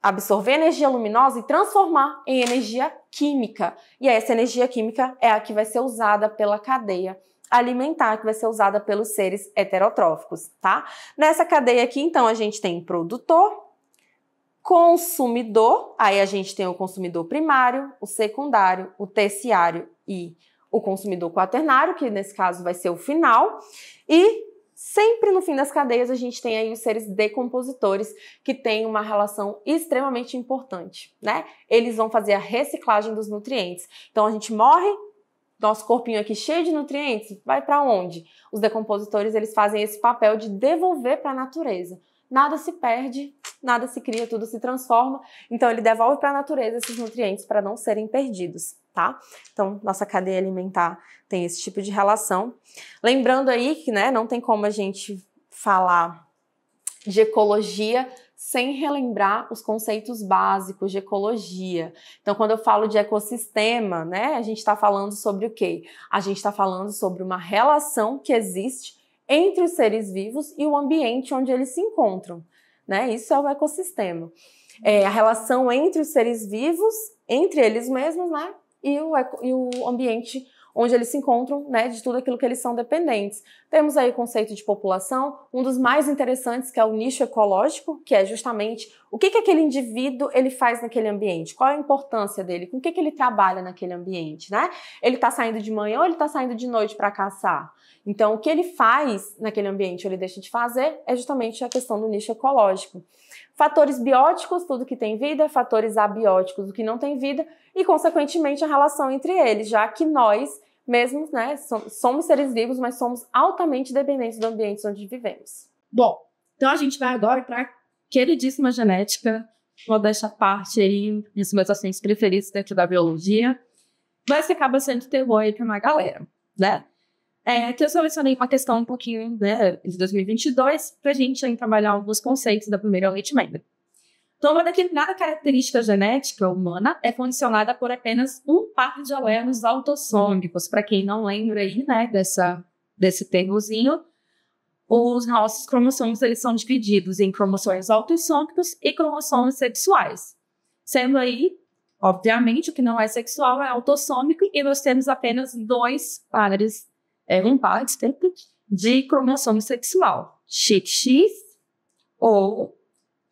absorver energia luminosa e transformar em energia química. E essa energia química é a que vai ser usada pela cadeia alimentar, que vai ser usada pelos seres heterotróficos, tá? Nessa cadeia aqui, então, a gente tem produtor, consumidor, aí a gente tem o consumidor primário, o secundário, o terciário e o consumidor quaternário, que nesse caso vai ser o final, e sempre no fim das cadeias a gente tem aí os seres decompositores que têm uma relação extremamente importante, né? Eles vão fazer a reciclagem dos nutrientes. Então a gente morre, nosso corpinho aqui cheio de nutrientes, vai para onde? Os decompositores, eles fazem esse papel de devolver para a natureza. Nada se perde, nada se cria, tudo se transforma. Então ele devolve para a natureza esses nutrientes para não serem perdidos, tá? Então, nossa cadeia alimentar tem esse tipo de relação. Lembrando aí que, né, não tem como a gente falar de ecologia sem relembrar os conceitos básicos de ecologia. Então, quando eu falo de ecossistema, né, a gente está falando sobre o quê? A gente está falando sobre uma relação que existe entre os seres vivos e o ambiente onde eles se encontram, né? Isso é o ecossistema. A relação entre os seres vivos, entre eles mesmos, né, e o ambiente onde eles se encontram, né, de tudo aquilo que eles são dependentes. Temos aí o conceito de população, um dos mais interessantes, que é o nicho ecológico, que é justamente o que aquele indivíduo ele faz naquele ambiente, qual é a importância dele, com o que ele trabalha naquele ambiente, né? Ele está saindo de manhã ou ele está saindo de noite para caçar? Então, o que ele faz naquele ambiente ou ele deixa de fazer é justamente a questão do nicho ecológico. Fatores bióticos, tudo que tem vida, fatores abióticos, o que não tem vida, e, consequentemente, a relação entre eles, já que nós mesmos, né, somos seres vivos, mas somos altamente dependentes do ambiente onde vivemos. Bom, então a gente vai agora para a queridíssima genética, vou deixar parte aí dos meus assuntos preferidos dentro da biologia, mas que acaba sendo terror aí para uma galera, né? Que eu selecionei uma questão um pouquinho, né, de 2022 para a gente aí trabalhar alguns conceitos da primeira leite materna. Então, uma determinada característica genética humana é condicionada por apenas um par de alelos autossômicos. Para quem não lembra aí, né, desse termozinho, os nossos cromossomos eles são divididos em cromossomos autossômicos e cromossomos sexuais. Sendo aí, obviamente, o que não é sexual é autossômico e nós temos apenas dois pares, um par de cromossomo sexual, XX ou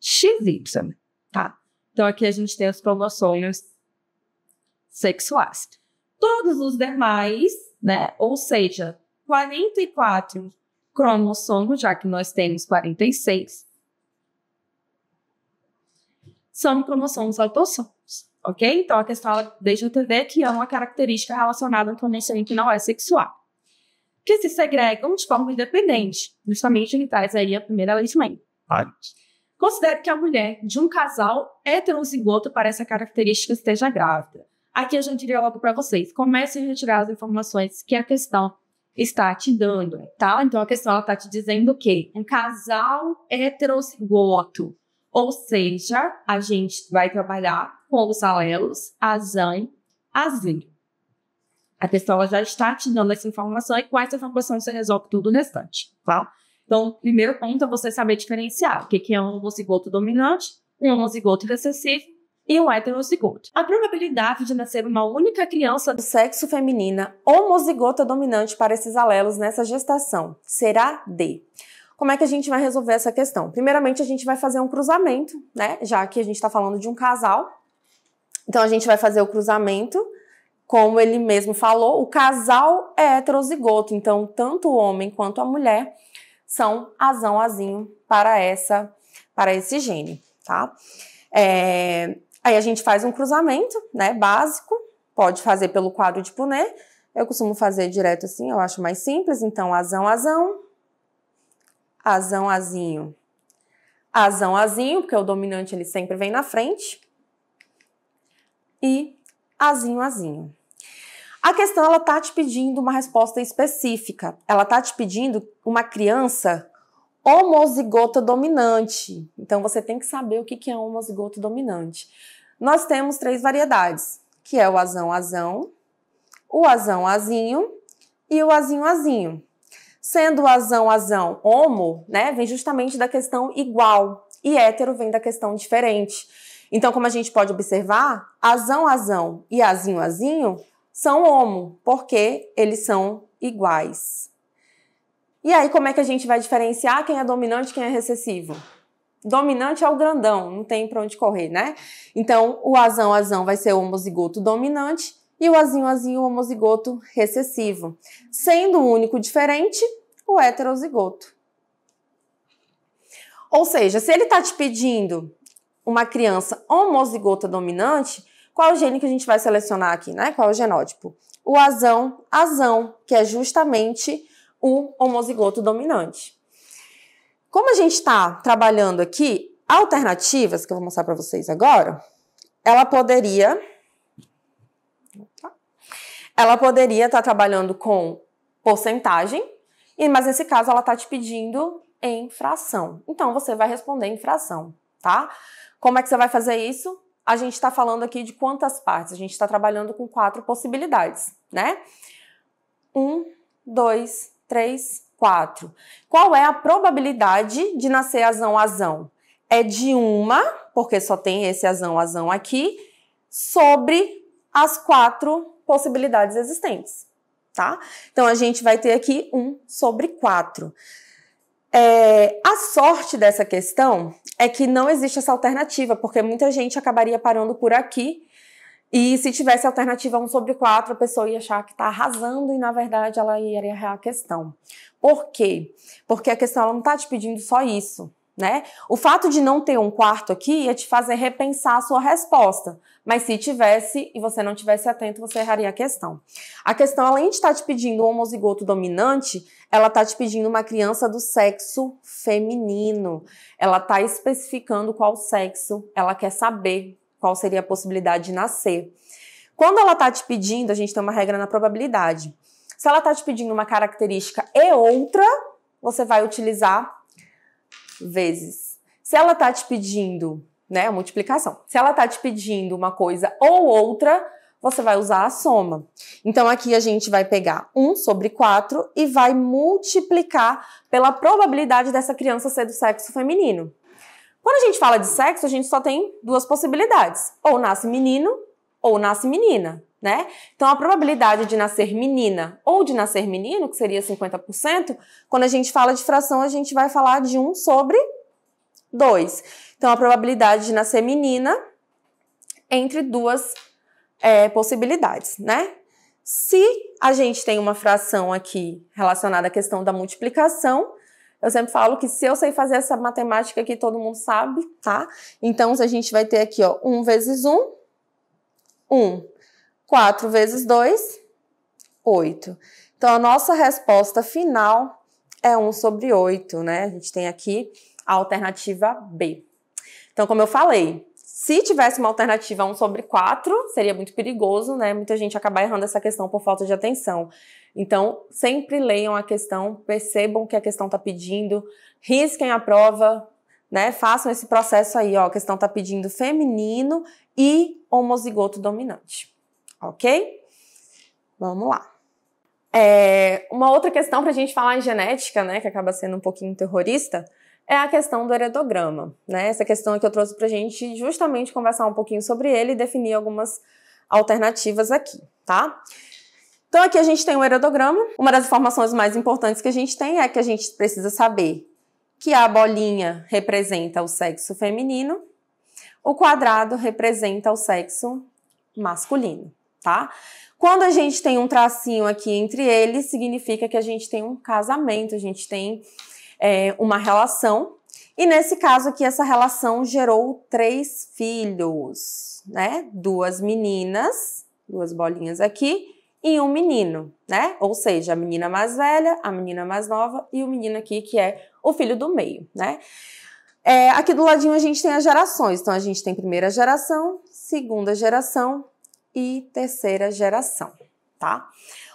XY, tá? Então, aqui a gente tem os cromossomos sexuais. Todos os demais, né? Ou seja, 44 cromossomos, já que nós temos 46, são cromossomos autossômicos, ok? Então, a questão ela deixa eu entender que é uma característica relacionada a um cromossomo que não é sexual, que se segregam de forma independente. Justamente ele traz aí a primeira leite materna. Considere que a mulher de um casal heterozigoto para essa característica esteja grávida. Aqui eu já diria logo para vocês, comecem a retirar as informações que a questão está te dando, tá? Então a questão está te dizendo o quê? Um casal heterozigoto, ou seja, a gente vai trabalhar com os alelos azan, azim. A questão ela já está te dando essa informação e com essa informação você resolve tudo o restante, tá? Então, o primeiro ponto é você saber diferenciar o que é um homozigoto dominante, um homozigoto recessivo e um heterozigoto. A probabilidade de nascer uma única criança do sexo feminina homozigota dominante para esses alelos nessa gestação será D. Como é que a gente vai resolver essa questão? Primeiramente, a gente vai fazer um cruzamento, né? Já que a gente está falando de um casal. Então, a gente vai fazer o cruzamento. Como ele mesmo falou, o casal é heterozigoto. Então, tanto o homem quanto a mulher são azão, azinho para esse gene, tá? Aí a gente faz um cruzamento, né, básico, pode fazer pelo quadro de Punnett, eu costumo fazer direto assim, eu acho mais simples, então azão, azão, azão, azinho, azão, azinho, porque o dominante ele sempre vem na frente, e azinho, azinho. A questão, ela tá te pedindo uma resposta específica. Ela tá te pedindo uma criança homozigota dominante. Então, você tem que saber o que é um homozigoto dominante. Nós temos 3 variedades, que é o azão, azão, o azão, azinho e o azinho, azinho. Sendo o azão, azão homo, né, vem justamente da questão igual, e hétero vem da questão diferente. Então, como a gente pode observar, azão, azão e azinho, azinho são homo, porque eles são iguais. E aí, como é que a gente vai diferenciar quem é dominante e quem é recessivo? Dominante é o grandão, não tem pra onde correr, né? Então, o azão, azão vai ser o homozigoto dominante e o azinho, azinho, o homozigoto recessivo. Sendo o único diferente, o heterozigoto. Ou seja, se ele tá te pedindo uma criança homozigota dominante, qual é o gene que a gente vai selecionar aqui, né? Qual é o genótipo? O azão, azão, que é justamente o homozigoto dominante. Como a gente está trabalhando aqui, alternativas, que eu vou mostrar para vocês agora, ela poderia... Opa. ela poderia estar trabalhando com porcentagem, mas nesse caso ela está te pedindo em fração. Então, você vai responder em fração, tá? Como é que você vai fazer isso? A gente está falando aqui de quantas partes? A gente está trabalhando com 4 possibilidades, né? 1, 2, 3, 4. Qual é a probabilidade de nascer azão? É de 1, porque só tem esse azão aqui, sobre as 4 possibilidades existentes, tá? Então, a gente vai ter aqui 1 sobre 4. A sorte dessa questão é que não existe essa alternativa, porque muita gente acabaria parando por aqui e se tivesse alternativa 1 sobre 4, a pessoa ia achar que está arrasando e, na verdade, ela ia errar a questão. Por quê? Porque a questão ela não está te pedindo só isso, né? O fato de não ter um quarto aqui ia te fazer repensar a sua resposta, mas se tivesse e você não tivesse atento, você erraria a questão. A questão, além de estar te pedindo um homozigoto dominante, ela está te pedindo uma criança do sexo feminino. Ela está especificando qual sexo ela quer saber, qual seria a possibilidade de nascer. Quando ela está te pedindo, a gente tem uma regra na probabilidade. Se ela está te pedindo uma característica e outra, você vai utilizar vezes. Se ela está te pedindo, né, a multiplicação. Se ela está te pedindo uma coisa ou outra, você vai usar a soma. Então, aqui a gente vai pegar 1 sobre 4 e vai multiplicar pela probabilidade dessa criança ser do sexo feminino. Quando a gente fala de sexo, a gente só tem 2 possibilidades. Ou nasce menino, ou nasce menina, né? Então, a probabilidade de nascer menina ou de nascer menino, que seria 50%, quando a gente fala de fração, a gente vai falar de 1 sobre 2. Então, a probabilidade de nascer menina entre 2 possibilidades, né? Se a gente tem uma fração aqui relacionada à questão da multiplicação, eu sempre falo que se eu sei fazer essa matemática aqui, todo mundo sabe, tá? Então, a gente vai ter aqui, ó, 1 vezes 1, 1. 4 vezes 2, 8. Então, a nossa resposta final é 1 sobre 8, né? A gente tem aqui a alternativa B. Então, como eu falei, se tivesse uma alternativa 1 sobre 4, seria muito perigoso, né? Muita gente acaba errando essa questão por falta de atenção. Então, sempre leiam a questão, percebam o que a questão está pedindo, risquem a prova, né? Façam esse processo aí, ó. A questão está pedindo feminino e homozigoto dominante. Ok? Vamos lá. Uma outra questão para a gente falar em genética, né, que acaba sendo um pouquinho terrorista, é a questão do heredograma, né? Essa questão que eu trouxe para a gente justamente conversar um pouquinho sobre ele e definir algumas alternativas aqui, tá? Então aqui a gente tem o heredograma. Uma das informações mais importantes que a gente tem é que a gente precisa saber que a bolinha representa o sexo feminino, o quadrado representa o sexo masculino, tá? Quando a gente tem um tracinho aqui entre eles, significa que a gente tem um casamento, a gente tem uma relação. E nesse caso aqui, essa relação gerou 3 filhos, né? 2 meninas, 2 bolinhas aqui, e um menino, né? Ou seja, a menina mais velha, a menina mais nova e o menino aqui que é o filho do meio, né? Aqui do ladinho a gente tem as gerações. Então, a gente tem primeira geração, segunda geração e terceira geração, tá?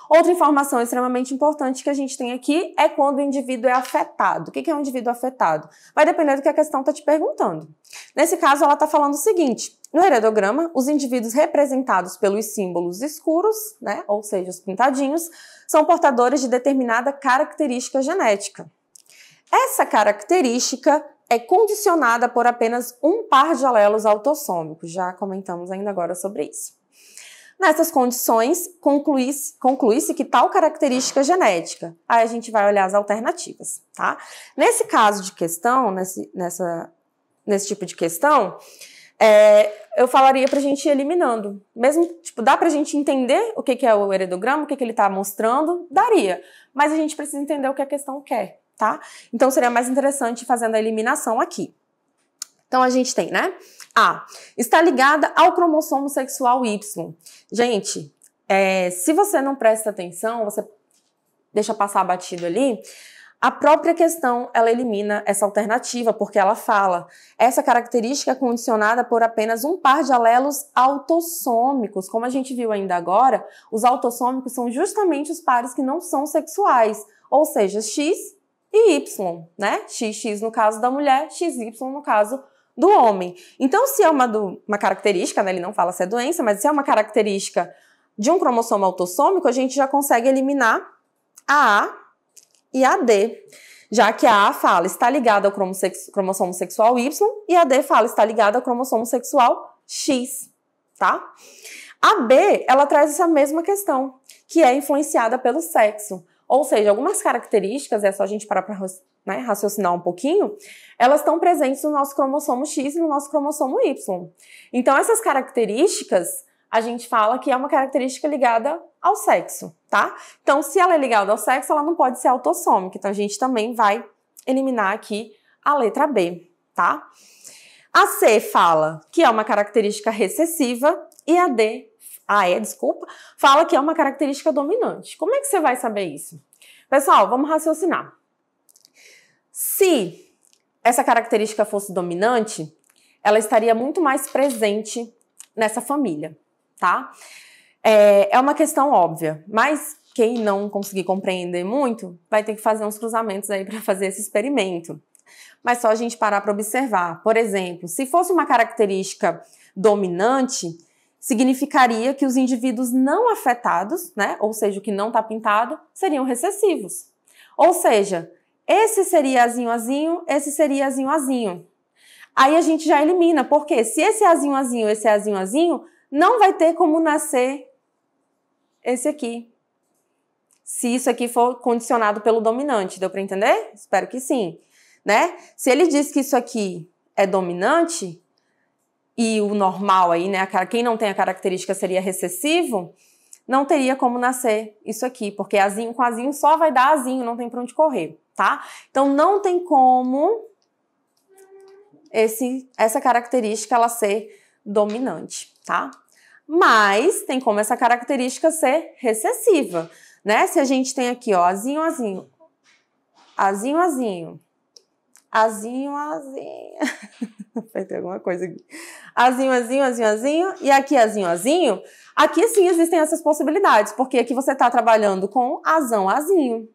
Outra informação extremamente importante que a gente tem aqui é quando o indivíduo é afetado. O que é um indivíduo afetado? Vai depender do que a questão está te perguntando. Nesse caso, ela está falando o seguinte: no heredograma, os indivíduos representados pelos símbolos escuros, né, ou seja, os pintadinhos, são portadores de determinada característica genética. Essa característica é condicionada por apenas um par de alelos autossômicos. Já comentamos ainda agora sobre isso. Nessas condições, conclui-se que tal característica genética. Aí a gente vai olhar as alternativas, tá? Nesse caso de questão, nesse tipo de questão, eu falaria pra gente ir eliminando. Mesmo, tipo, dá pra gente entender o que é o heredograma, o que ele tá mostrando, daria. Mas a gente precisa entender o que a questão quer, tá? Então seria mais interessante fazendo a eliminação aqui. Então a gente tem, né? A. Está ligada ao cromossomo sexual Y. Gente, se você não presta atenção, você deixa passar batido ali, A própria questão, ela elimina essa alternativa, porque ela fala, essa característica é condicionada por apenas um par de alelos autossômicos. Como a gente viu ainda agora, os autossômicos são justamente os pares que não são sexuais, ou seja, X e Y, né? XX no caso da mulher, XY no caso do homem. Então, se é uma característica, né, ele não fala se é doença, mas se é uma característica de um cromossomo autossômico, a gente já consegue eliminar a A e a D, já que a A fala está ligada ao cromossomo sexual Y e a D fala está ligada ao cromossomo sexual X, tá? A B, ela traz essa mesma questão, que é influenciada pelo sexo. Ou seja, algumas características, é só a gente parar para raciocinar um pouquinho, elas estão presentes no nosso cromossomo X e no nosso cromossomo Y. Então, essas características, a gente fala que é uma característica ligada ao sexo, tá? Então, se ela é ligada ao sexo, ela não pode ser autossômica. Então, a gente também vai eliminar aqui a letra B, tá? A C fala que é uma característica recessiva e a fala que é uma característica dominante. Como é que você vai saber isso? Pessoal, vamos raciocinar. Se essa característica fosse dominante, ela estaria muito mais presente nessa família, tá? É uma questão óbvia, mas quem não conseguir compreender muito, vai ter que fazer uns cruzamentos aí para fazer esse experimento. Mas só a gente parar para observar. Por exemplo, se fosse uma característica dominante, significaria que os indivíduos não afetados, né, ou seja, o que não está pintado, seriam recessivos. Ou seja, esse seria azinho, azinho, esse seria azinho, azinho. Aí a gente já elimina, porque se esse é azinho, azinho, esse é azinho, azinho, não vai ter como nascer esse aqui. Se isso aqui for condicionado pelo dominante, deu para entender? Espero que sim, né? Se ele diz que isso aqui é dominante e o normal aí, né, quem não tem a característica seria recessivo, não teria como nascer isso aqui, porque azinho com azinho só vai dar azinho, não tem para onde correr, tá? Então não tem como essa característica ela ser dominante, tá? Mas tem como essa característica ser recessiva, né? Se a gente tem aqui, ó, azinho, azinho, azinho, azinho, azinho, azinho, vai ter alguma coisa aqui, azinho, azinho, azinho, azinho, e aqui azinho, azinho, aqui sim existem essas possibilidades, porque aqui você está trabalhando com azão, azinho.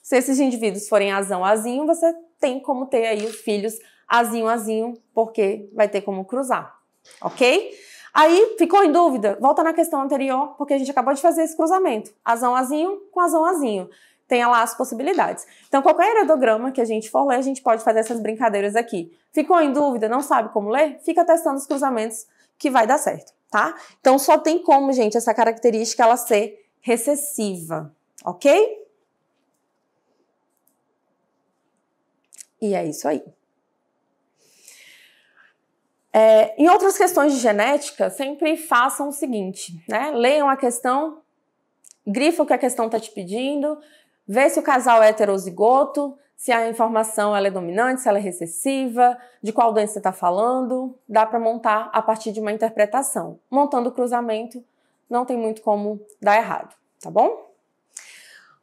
Se esses indivíduos forem azão, azinho, você tem como ter aí os filhos azinho, azinho, porque vai ter como cruzar, ok? Aí, ficou em dúvida? Volta na questão anterior, porque a gente acabou de fazer esse cruzamento. Azão, azinho com azão, azinho. Tenha lá as possibilidades. Então, qualquer heredograma que a gente for ler, a gente pode fazer essas brincadeiras aqui. Ficou em dúvida? Não sabe como ler? Fica testando os cruzamentos que vai dar certo, tá? Então, só tem como, gente, essa característica ela ser recessiva, ok? E é isso aí. Em outras questões de genética, sempre façam o seguinte, né? Leiam a questão, grifam o que a questão está te pedindo, vê se o casal é heterozigoto, se a informação ela é dominante, se ela é recessiva, de qual doença você está falando, dá para montar a partir de uma interpretação. Montando o cruzamento, não tem muito como dar errado, tá bom?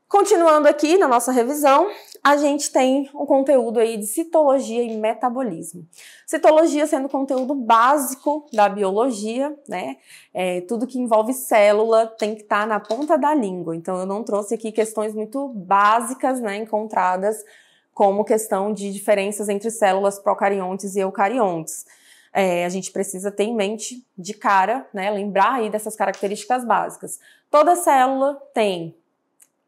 Continuando aqui na nossa revisão, a gente tem um conteúdo aí de citologia e metabolismo. Citologia sendo o conteúdo básico da biologia, né? Tudo que envolve célula tem que estar na ponta da língua. Então, eu não trouxe aqui questões muito básicas, né, encontradas, como questão de diferenças entre células procariontes e eucariontes. A gente precisa ter em mente de cara, né, lembrar aí dessas características básicas. Toda célula tem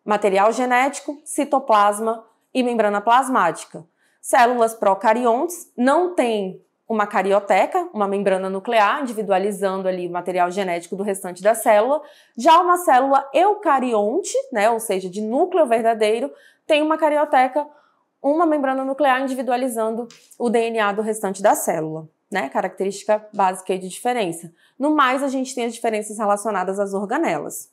material genético, citoplasma e membrana plasmática. Células procariontes não têm uma carioteca, uma membrana nuclear, individualizando ali o material genético do restante da célula. Já uma célula eucarionte, né, ou seja, de núcleo verdadeiro, tem uma carioteca, uma membrana nuclear individualizando o DNA do restante da célula, né? Característica básica aí de diferença. No mais, a gente tem as diferenças relacionadas às organelas.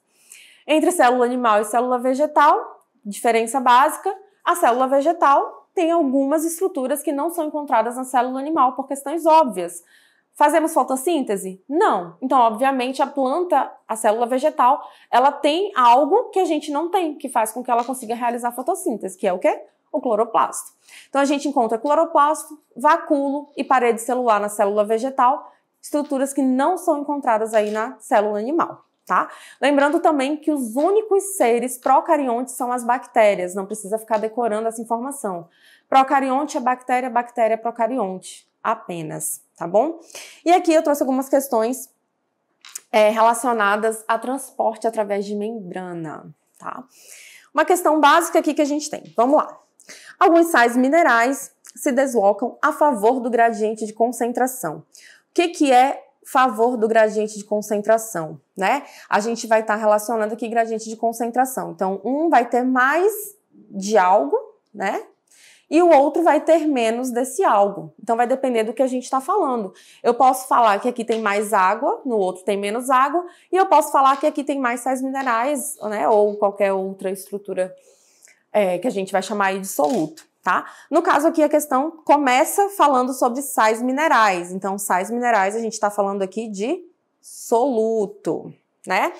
Entre célula animal e célula vegetal, diferença básica, a célula vegetal tem algumas estruturas que não são encontradas na célula animal por questões óbvias. Fazemos fotossíntese? Não. Então, obviamente, a planta, a célula vegetal, ela tem algo que a gente não tem, que faz com que ela consiga realizar fotossíntese, que é o quê? O cloroplasto. Então, a gente encontra cloroplasto, vacúolo e parede celular na célula vegetal, estruturas que não são encontradas aí na célula animal, tá? Lembrando também que os únicos seres procariontes são as bactérias, não precisa ficar decorando essa informação. Procarionte é bactéria, bactéria é procarionte, apenas, tá bom? E aqui eu trouxe algumas questões relacionadas a transporte através de membrana, tá? Uma questão básica aqui que a gente tem, vamos lá. Alguns sais minerais se deslocam a favor do gradiente de concentração. O que é favor do gradiente de concentração, né? A gente vai estar relacionando aqui gradiente de concentração. Então, um vai ter mais de algo, né? E o outro vai ter menos desse algo. Então, vai depender do que a gente está falando. Eu posso falar que aqui tem mais água, no outro tem menos água, e eu posso falar que aqui tem mais sais minerais, né? Ou qualquer outra estrutura que a gente vai chamar aí de soluto, tá? No caso aqui, a questão começa falando sobre sais minerais. Então, sais minerais, a gente está falando aqui de soluto, né?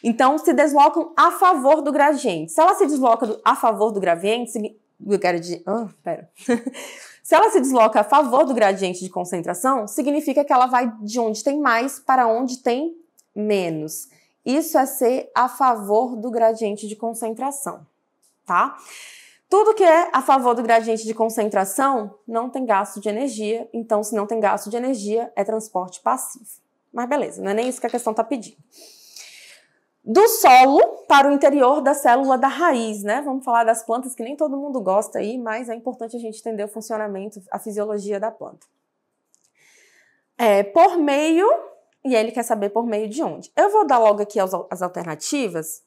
Então, se deslocam a favor do gradiente. Se ela se desloca a favor do gradiente, se ela se desloca a favor do gradiente de concentração, significa que ela vai de onde tem mais para onde tem menos. Isso é ser a favor do gradiente de concentração, tá? Tudo que é a favor do gradiente de concentração não tem gasto de energia, então se não tem gasto de energia, é transporte passivo. Mas beleza, não é nem isso que a questão está pedindo. Do solo para o interior da célula da raiz, né? Vamos falar das plantas que nem todo mundo gosta aí, mas é importante a gente entender o funcionamento, a fisiologia da planta. Por meio, e ele quer saber por meio de onde. Eu vou dar logo aqui as alternativas,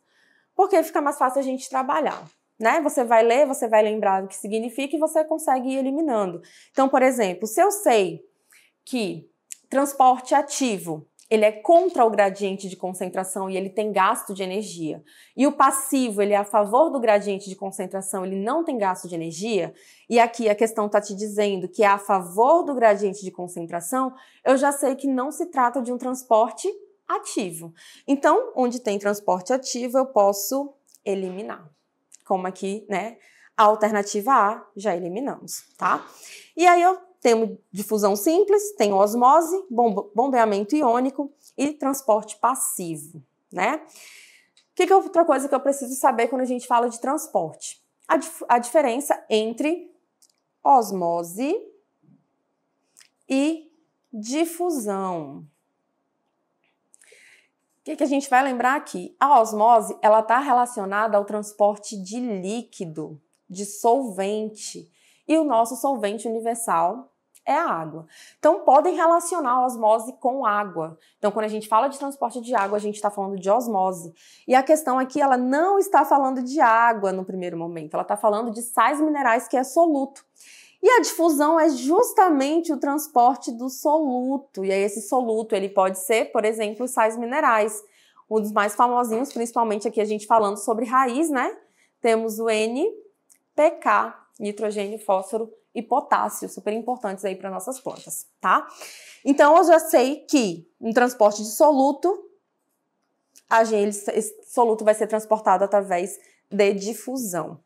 porque fica mais fácil a gente trabalhar, né? Você vai ler, você vai lembrar o que significa e você consegue ir eliminando. Então, por exemplo, se eu sei que transporte ativo, ele é contra o gradiente de concentração e ele tem gasto de energia, e o passivo, ele é a favor do gradiente de concentração, ele não tem gasto de energia, e aqui a questão está te dizendo que é a favor do gradiente de concentração, eu já sei que não se trata de um transporte ativo. Então, onde tem transporte ativo, eu posso eliminar. Como aqui, né, a alternativa A já eliminamos, tá? E aí eu tenho difusão simples, tem osmose, bombeamento iônico e transporte passivo, né? Que é outra coisa que eu preciso saber quando a gente fala de transporte? A diferença entre osmose e difusão. O que a gente vai lembrar aqui? A osmose, ela está relacionada ao transporte de líquido, de solvente. E o nosso solvente universal é a água. Então, podem relacionar a osmose com água. Então, quando a gente fala de transporte de água, a gente está falando de osmose. E a questão aqui, ela não está falando de água no primeiro momento. Ela está falando de sais minerais, que é soluto. E a difusão é justamente o transporte do soluto. E aí, esse soluto, ele pode ser, por exemplo, os sais minerais. Um dos mais famosinhos, principalmente aqui a gente falando sobre raiz, né? Temos o NPK, nitrogênio, fósforo e potássio, super importantes aí para nossas plantas, tá? Então, eu já sei que no transporte de soluto, esse soluto vai ser transportado através de difusão.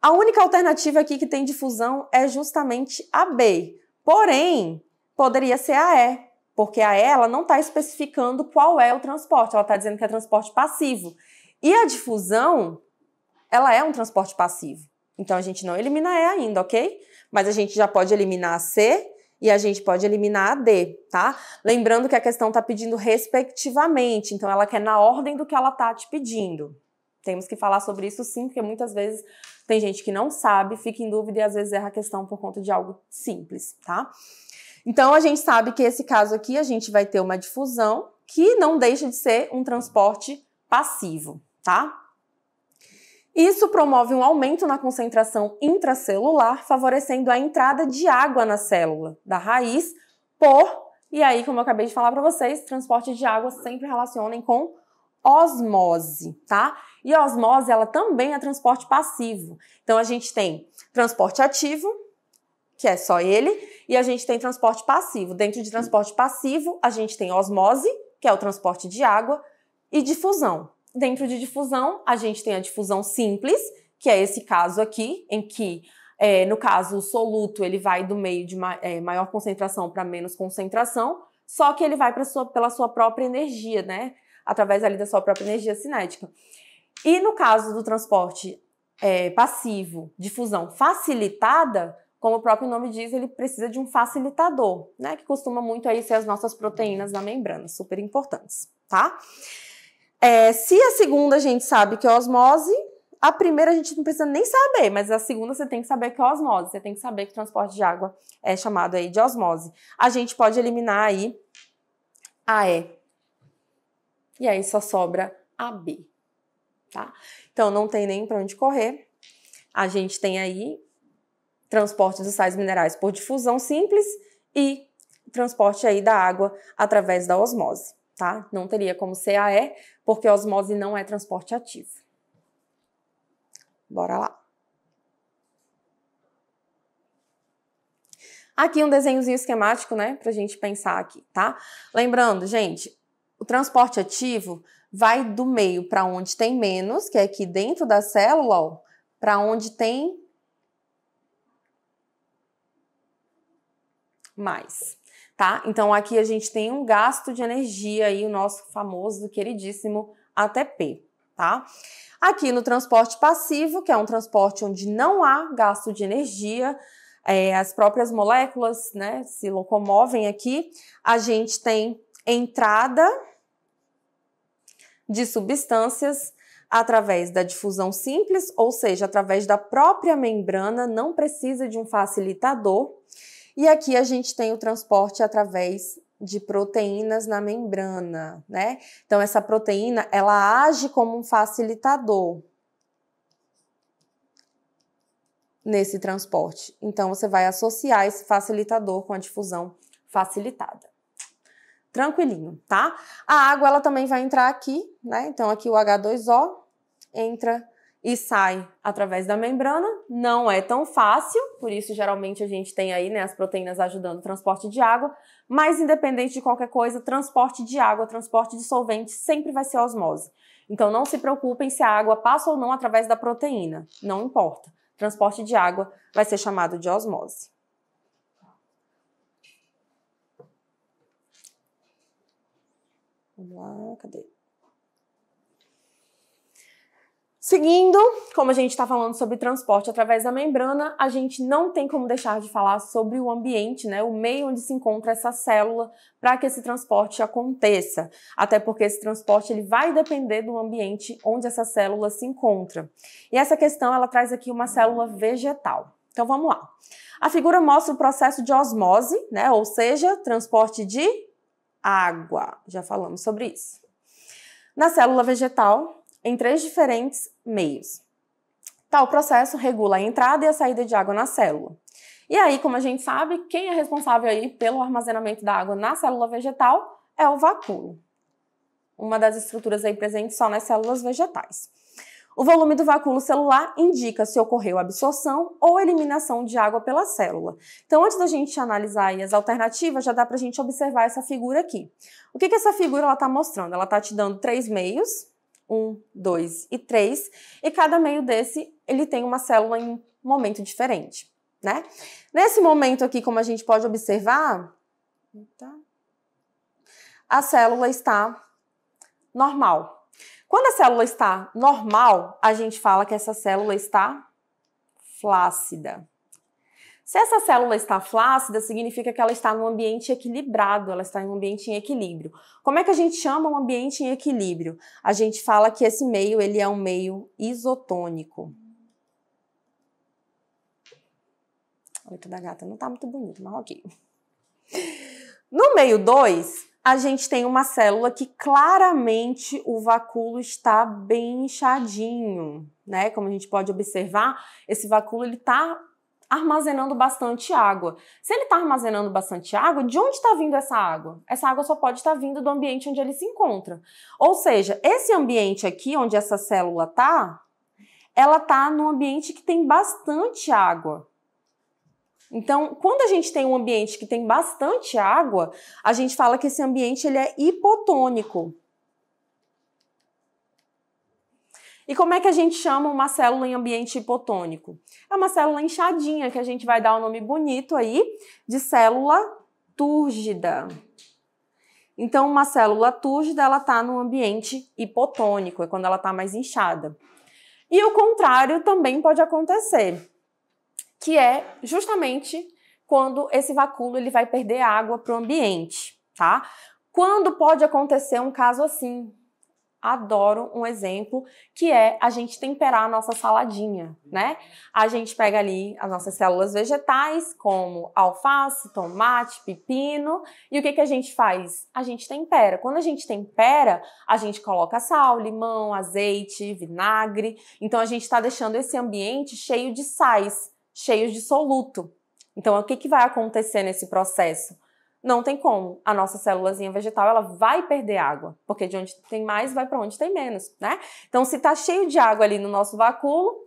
A única alternativa aqui que tem difusão é justamente a B. Porém, poderia ser a E, porque a E ela não está especificando qual é o transporte, ela está dizendo que é transporte passivo. E a difusão, ela é um transporte passivo. Então, a gente não elimina a E ainda, ok? Mas a gente já pode eliminar a C e a gente pode eliminar a D, tá? Lembrando que a questão está pedindo respectivamente, então ela quer na ordem do que ela está te pedindo. Temos que falar sobre isso sim, porque muitas vezes tem gente que não sabe, fica em dúvida e às vezes erra a questão por conta de algo simples, tá? Então, a gente sabe que esse caso aqui, a gente vai ter uma difusão que não deixa de ser um transporte passivo, tá? Isso promove um aumento na concentração intracelular, favorecendo a entrada de água na célula da raiz e aí, como eu acabei de falar para vocês, transporte de água sempre relacionem com osmose, tá? E a osmose, ela também é transporte passivo. Então, a gente tem transporte ativo que é só ele, e a gente tem transporte passivo. Dentro de transporte passivo, a gente tem osmose, que é o transporte de água, e difusão. Dentro de difusão, a gente tem a difusão simples, que é esse caso aqui, em que, no caso, o soluto ele vai do meio de maior concentração para menos concentração, só que ele vai pela sua própria energia, né? Através ali da sua própria energia cinética. E no caso do transporte passivo, difusão facilitada, como o próprio nome diz, ele precisa de um facilitador, né? Que costuma muito aí ser as nossas proteínas da membrana, super importantes, tá? Se a segunda a gente sabe que é osmose, a primeira a gente não precisa nem saber, mas a segunda você tem que saber que é osmose, você tem que saber que o transporte de água é chamado aí de osmose. A gente pode eliminar aí a E. E aí só sobra a B, tá? Então não tem nem para onde correr. A gente tem aí transporte dos sais minerais por difusão simples e transporte aí da água através da osmose, tá? Não teria como ser a E, porque a osmose não é transporte ativo. Bora lá. Aqui um desenhozinho esquemático, né, pra gente pensar aqui, tá? Lembrando, gente, o transporte ativo vai do meio para onde tem menos, que é aqui dentro da célula, ó, para onde tem mais, tá? Então aqui a gente tem um gasto de energia aí, o nosso famoso, queridíssimo ATP, tá? Aqui no transporte passivo, que é um transporte onde não há gasto de energia, as próprias moléculas, né, se locomovem aqui, a gente tem entrada de substâncias através da difusão simples, ou seja, através da própria membrana, não precisa de um facilitador. E aqui a gente tem o transporte através de proteínas na membrana, né? Então, essa proteína, ela age como um facilitador nesse transporte. Então, você vai associar esse facilitador com a difusão facilitada. Tranquilinho, tá? A água, ela também vai entrar aqui, né? Então, aqui o H2O entra e sai através da membrana. Não é tão fácil, por isso geralmente a gente tem aí, né, as proteínas ajudando o transporte de água, mas independente de qualquer coisa, transporte de água, transporte de solvente sempre vai ser osmose. Então não se preocupem se a água passa ou não através da proteína, não importa. Transporte de água vai ser chamado de osmose. Vamos lá, cadê? Seguindo, como a gente está falando sobre transporte através da membrana, a gente não tem como deixar de falar sobre o ambiente, né, o meio onde se encontra essa célula para que esse transporte aconteça. Até porque esse transporte ele vai depender do ambiente onde essa célula se encontra. E essa questão ela traz aqui uma célula vegetal. Então vamos lá. A figura mostra o processo de osmose, né, ou seja, transporte de água. Já falamos sobre isso. Na célula vegetal, em 3 diferentes meios. Tal processo regula a entrada e a saída de água na célula. E aí, como a gente sabe, quem é responsável aí pelo armazenamento da água na célula vegetal é o vacúolo. Uma das estruturas aí presentes só nas células vegetais. O volume do vacúolo celular indica se ocorreu absorção ou eliminação de água pela célula. Então, antes da gente analisar aí as alternativas, já dá pra gente observar essa figura aqui. O que essa figura está mostrando? Ela está te dando 3 meios, 1, 2 e 3, e cada meio desse, ele tem uma célula em um momento diferente, né? Nesse momento aqui, como a gente pode observar, a célula está normal. Quando a célula está normal, a gente fala que essa célula está flácida. Se essa célula está flácida, significa que ela está num ambiente equilibrado, ela está em um ambiente em equilíbrio. Como é que a gente chama um ambiente em equilíbrio? A gente fala que esse meio ele é um meio isotônico. O leito da gata não está muito bonito, mas ok. No meio 2, a gente tem uma célula que claramente o vacúolo está bem inchadinho, né? Como a gente pode observar, esse vacúolo ele está armazenando bastante água. Se ele está armazenando bastante água, de onde está vindo essa água? Essa água só pode estar vindo do ambiente onde ele se encontra. Ou seja, esse ambiente aqui, onde essa célula está, ela está num ambiente que tem bastante água. Então, quando a gente tem um ambiente que tem bastante água, a gente fala que esse ambiente ele é hipotônico. E como é que a gente chama uma célula em ambiente hipotônico? É uma célula inchadinha, que a gente vai dar um nome bonito aí de célula túrgida. Então, uma célula túrgida, ela está no ambiente hipotônico, é quando ela está mais inchada. E o contrário também pode acontecer, que é justamente quando esse vacúolo ele vai perder água para o ambiente, tá? Quando pode acontecer um caso assim? Adoro um exemplo, que é a gente temperar a nossa saladinha, né? A gente pega ali as nossas células vegetais, como alface, tomate, pepino, e o que a gente faz? A gente tempera. Quando a gente tempera, a gente coloca sal, limão, azeite, vinagre. Então, a gente está deixando esse ambiente cheio de sais, cheio de soluto. Então, o que vai acontecer nesse processo? Não tem como. A nossa célulazinha vegetal, ela vai perder água, porque de onde tem mais, vai para onde tem menos, né? Então, se tá cheio de água ali no nosso vacúolo,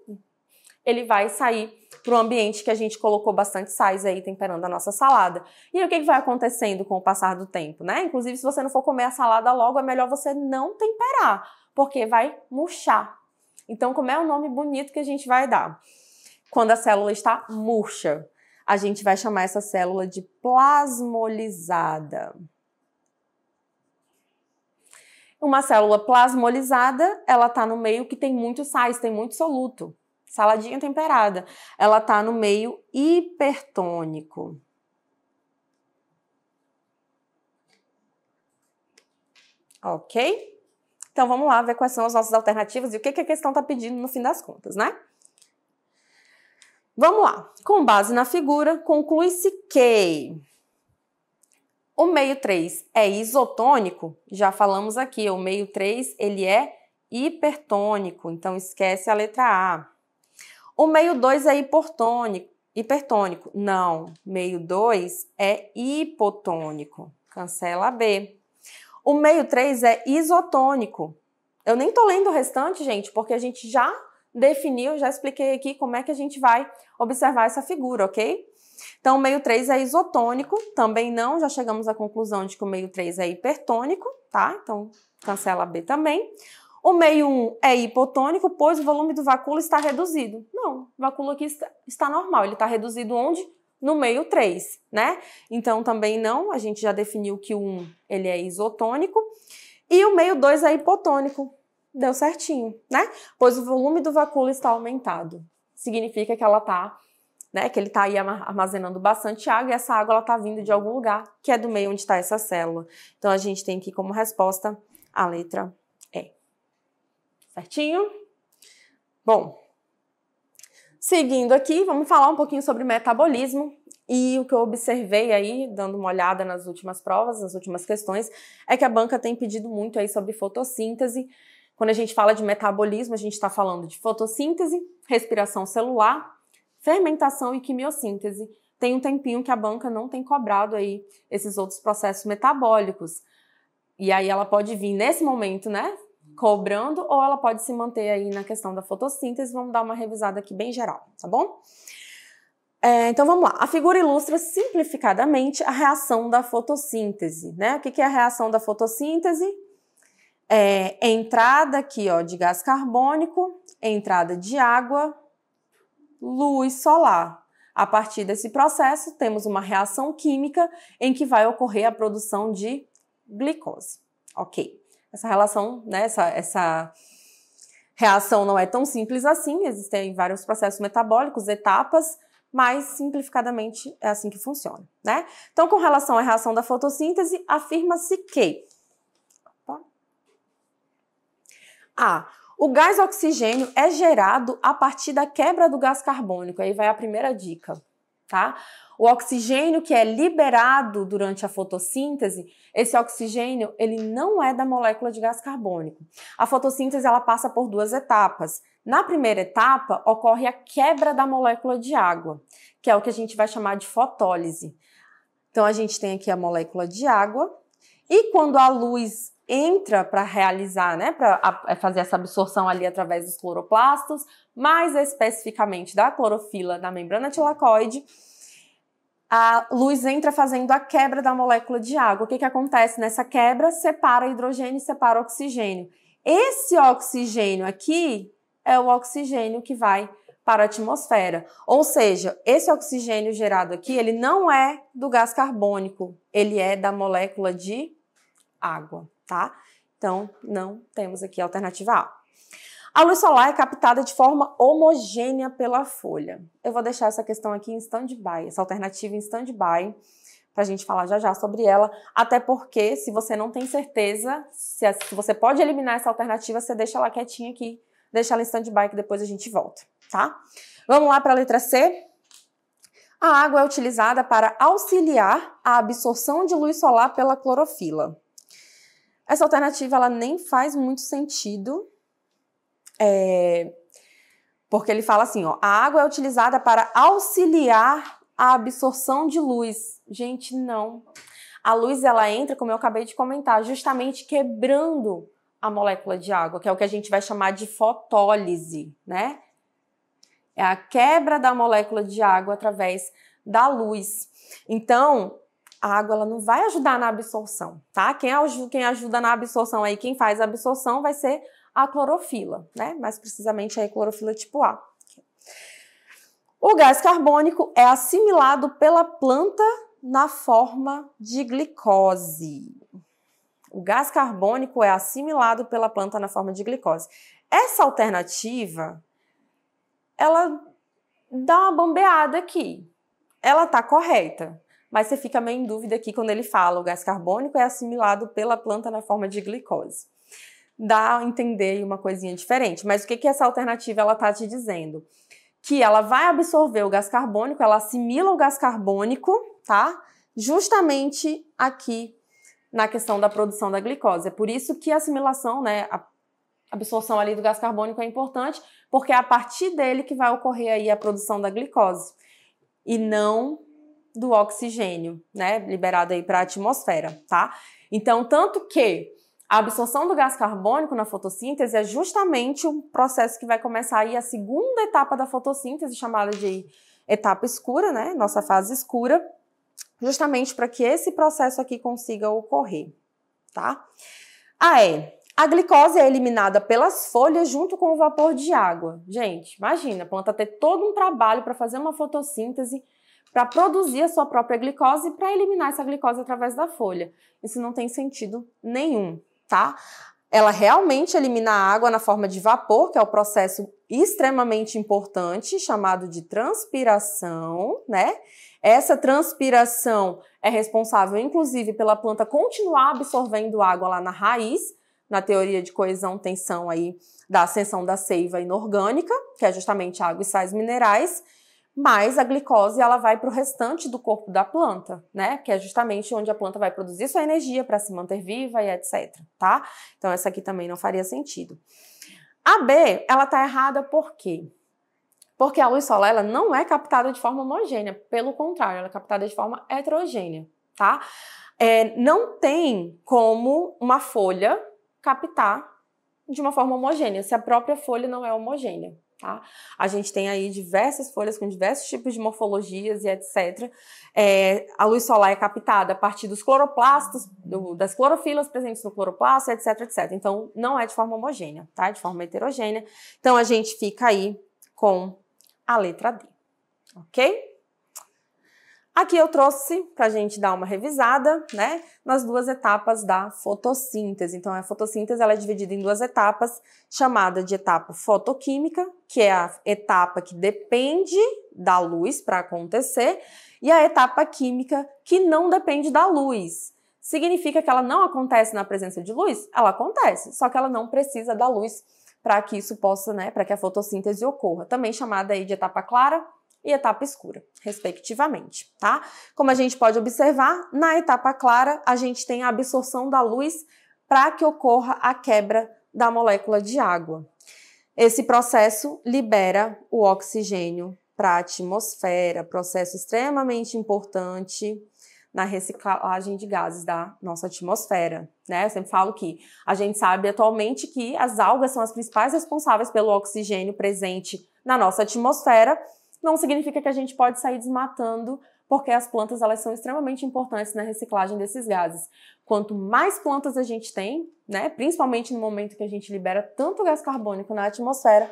ele vai sair para o ambiente que a gente colocou bastante sais aí temperando a nossa salada. E o que vai acontecendo com o passar do tempo, né? Inclusive, se você não for comer a salada logo, é melhor você não temperar, porque vai murchar. Então, como é o nome bonito que a gente vai dar? Quando a célula está murcha, a gente vai chamar essa célula de plasmolizada. Uma célula plasmolizada, ela está no meio que tem muitos sais, tem muito soluto. Saladinha temperada. Ela está no meio hipertônico. Ok? Então, vamos lá ver quais são as nossas alternativas e o que a questão está pedindo no fim das contas, né? Vamos lá. Com base na figura, conclui-se que o meio 3 é isotônico. Já falamos aqui, o meio 3 ele é hipertônico, então esquece a letra A. O meio 2 é hipertônico. Não, meio 2 é hipotônico. Cancela a B. O meio 3 é isotônico. Eu nem tô lendo o restante, gente, porque a gente já definiu, já expliquei aqui como é que a gente vai observar essa figura, ok? Então, o meio 3 é isotônico, também não, já chegamos à conclusão de que o meio 3 é hipertônico, tá? Então, cancela B também. O meio 1 é hipotônico, pois o volume do vacúolo está reduzido. Não, o vacúolo aqui está normal, ele está reduzido onde? No meio 3, né? Então, também não, a gente já definiu que o 1 ele é isotônico. E o meio 2 é hipotônico. Deu certinho, né? Pois o volume do vacúolo está aumentado. Significa que ela tá, né? Que ele tá aí armazenando bastante água e essa água ela tá vindo de algum lugar que é do meio onde está essa célula. Então a gente tem aqui como resposta a letra E. Certinho? Bom, seguindo aqui, vamos falar um pouquinho sobre metabolismo. E o que eu observei aí, dando uma olhada nas últimas provas, nas últimas questões, é que a banca tem pedido muito aí sobre fotossíntese. Quando a gente fala de metabolismo, a gente está falando de fotossíntese, respiração celular, fermentação e quimiossíntese. Tem um tempinho que a banca não tem cobrado aí esses outros processos metabólicos. E aí ela pode vir nesse momento, né, cobrando, ou ela pode se manter aí na questão da fotossíntese. Vamos dar uma revisada aqui bem geral, tá bom? Então vamos lá. A figura ilustra simplificadamente a reação da fotossíntese, né? O que é a reação da fotossíntese? Entrada aqui, ó, de gás carbônico, entrada de água, luz solar. A partir desse processo, temos uma reação química em que vai ocorrer a produção de glicose. Ok. Essa relação, né, essa reação não é tão simples assim, existem vários processos metabólicos, etapas, mas simplificadamente é assim que funciona, né? Então, com relação à reação da fotossíntese, afirma-se que o gás oxigênio é gerado a partir da quebra do gás carbônico. Aí vai a primeira dica, tá? O oxigênio que é liberado durante a fotossíntese, esse oxigênio, ele não é da molécula de gás carbônico. A fotossíntese, ela passa por duas etapas. Na primeira etapa, ocorre a quebra da molécula de água, que é o que a gente vai chamar de fotólise. Então, a gente tem aqui a molécula de água, e quando a luz entra para realizar, né, para fazer essa absorção ali através dos cloroplastos, mais especificamente da clorofila da membrana tilacoide, a luz entra fazendo a quebra da molécula de água. O que acontece nessa quebra? Separa hidrogênio e separa oxigênio. Esse oxigênio aqui é o oxigênio que vai para a atmosfera. Ou seja, esse oxigênio gerado aqui, ele não é do gás carbônico, ele é da molécula de água, tá? Então, não temos aqui a alternativa A. A luz solar é captada de forma homogênea pela folha. Eu vou deixar essa questão aqui em stand-by, essa alternativa em stand-by, para a gente falar já já sobre ela, até porque se você não tem certeza, se você pode eliminar essa alternativa, você deixa ela quietinha aqui, deixa ela em stand-by que depois a gente volta, tá? Vamos lá para a letra C. A água é utilizada para auxiliar a absorção de luz solar pela clorofila. Essa alternativa ela nem faz muito sentido, porque ele fala assim, ó, a água é utilizada para auxiliar a absorção de luz. Gente, não. A luz, ela entra, como eu acabei de comentar, justamente quebrando a molécula de água, que é o que a gente vai chamar de fotólise, né? É a quebra da molécula de água através da luz. Então, a água ela não vai ajudar na absorção, tá? Quem ajuda na absorção aí, quem faz a absorção vai ser a clorofila, né? Mais precisamente a clorofila tipo A. O gás carbônico é assimilado pela planta na forma de glicose. O gás carbônico é assimilado pela planta na forma de glicose. Essa alternativa, ela dá uma bambeada aqui. Ela tá correta, mas você fica meio em dúvida aqui quando ele fala o gás carbônico é assimilado pela planta na forma de glicose. Dá a entender uma coisinha diferente, mas o que essa alternativa ela tá te dizendo? Que ela vai absorver o gás carbônico, ela assimila o gás carbônico, tá? Justamente aqui na questão da produção da glicose. É por isso que a assimilação, né, a absorção ali do gás carbônico é importante, porque é a partir dele que vai ocorrer aí a produção da glicose e não do oxigênio, né, liberado aí para a atmosfera, tá? Então, tanto que a absorção do gás carbônico na fotossíntese é justamente um processo que vai começar aí a segunda etapa da fotossíntese, chamada de etapa escura, né, nossa fase escura, justamente para que esse processo aqui consiga ocorrer, tá? A glicose é eliminada pelas folhas junto com o vapor de água. Gente, imagina, a planta ter todo um trabalho para fazer uma fotossíntese, para produzir a sua própria glicose e para eliminar essa glicose através da folha. Isso não tem sentido nenhum, tá? Ela realmente elimina a água na forma de vapor, que é o processo extremamente importante, chamado de transpiração, né? Essa transpiração é responsável, inclusive, pela planta continuar absorvendo água lá na raiz, na teoria de coesão-tensão aí da ascensão da seiva inorgânica, que é justamente água e sais minerais, mas a glicose ela vai para o restante do corpo da planta, né? Que é justamente onde a planta vai produzir sua energia para se manter viva e etc, tá? Então essa aqui também não faria sentido. A B, ela tá errada por quê? Porque a luz solar ela não é captada de forma homogênea, pelo contrário, ela é captada de forma heterogênea, tá? Não tem como uma folha captar de uma forma homogênea, se a própria folha não é homogênea, tá? A gente tem aí diversas folhas com diversos tipos de morfologias e etc. A luz solar é captada a partir dos cloroplastos, das clorofilas presentes no cloroplasto, etc, etc. Então, não é de forma homogênea, tá? É de forma heterogênea. Então, a gente fica aí com a letra D, ok? Aqui eu trouxe para a gente dar uma revisada, né, nas duas etapas da fotossíntese. Então, a fotossíntese ela é dividida em duas etapas, chamada de etapa fotoquímica, que é a etapa que depende da luz para acontecer, e a etapa química, que não depende da luz. Significa que ela não acontece na presença de luz? Ela acontece, só que ela não precisa da luz para que isso possa, né, para que a fotossíntese ocorra. Também chamada aí de etapa clara e etapa escura, respectivamente, tá? Como a gente pode observar, na etapa clara, a gente tem a absorção da luz para que ocorra a quebra da molécula de água. Esse processo libera o oxigênio para a atmosfera, processo extremamente importante na reciclagem de gases da nossa atmosfera, né? Eu sempre falo que a gente sabe atualmente que as algas são as principais responsáveis pelo oxigênio presente na nossa atmosfera. Não significa que a gente pode sair desmatando porque as plantas elas são extremamente importantes na reciclagem desses gases. Quanto mais plantas a gente tem, né, principalmente no momento que a gente libera tanto gás carbônico na atmosfera,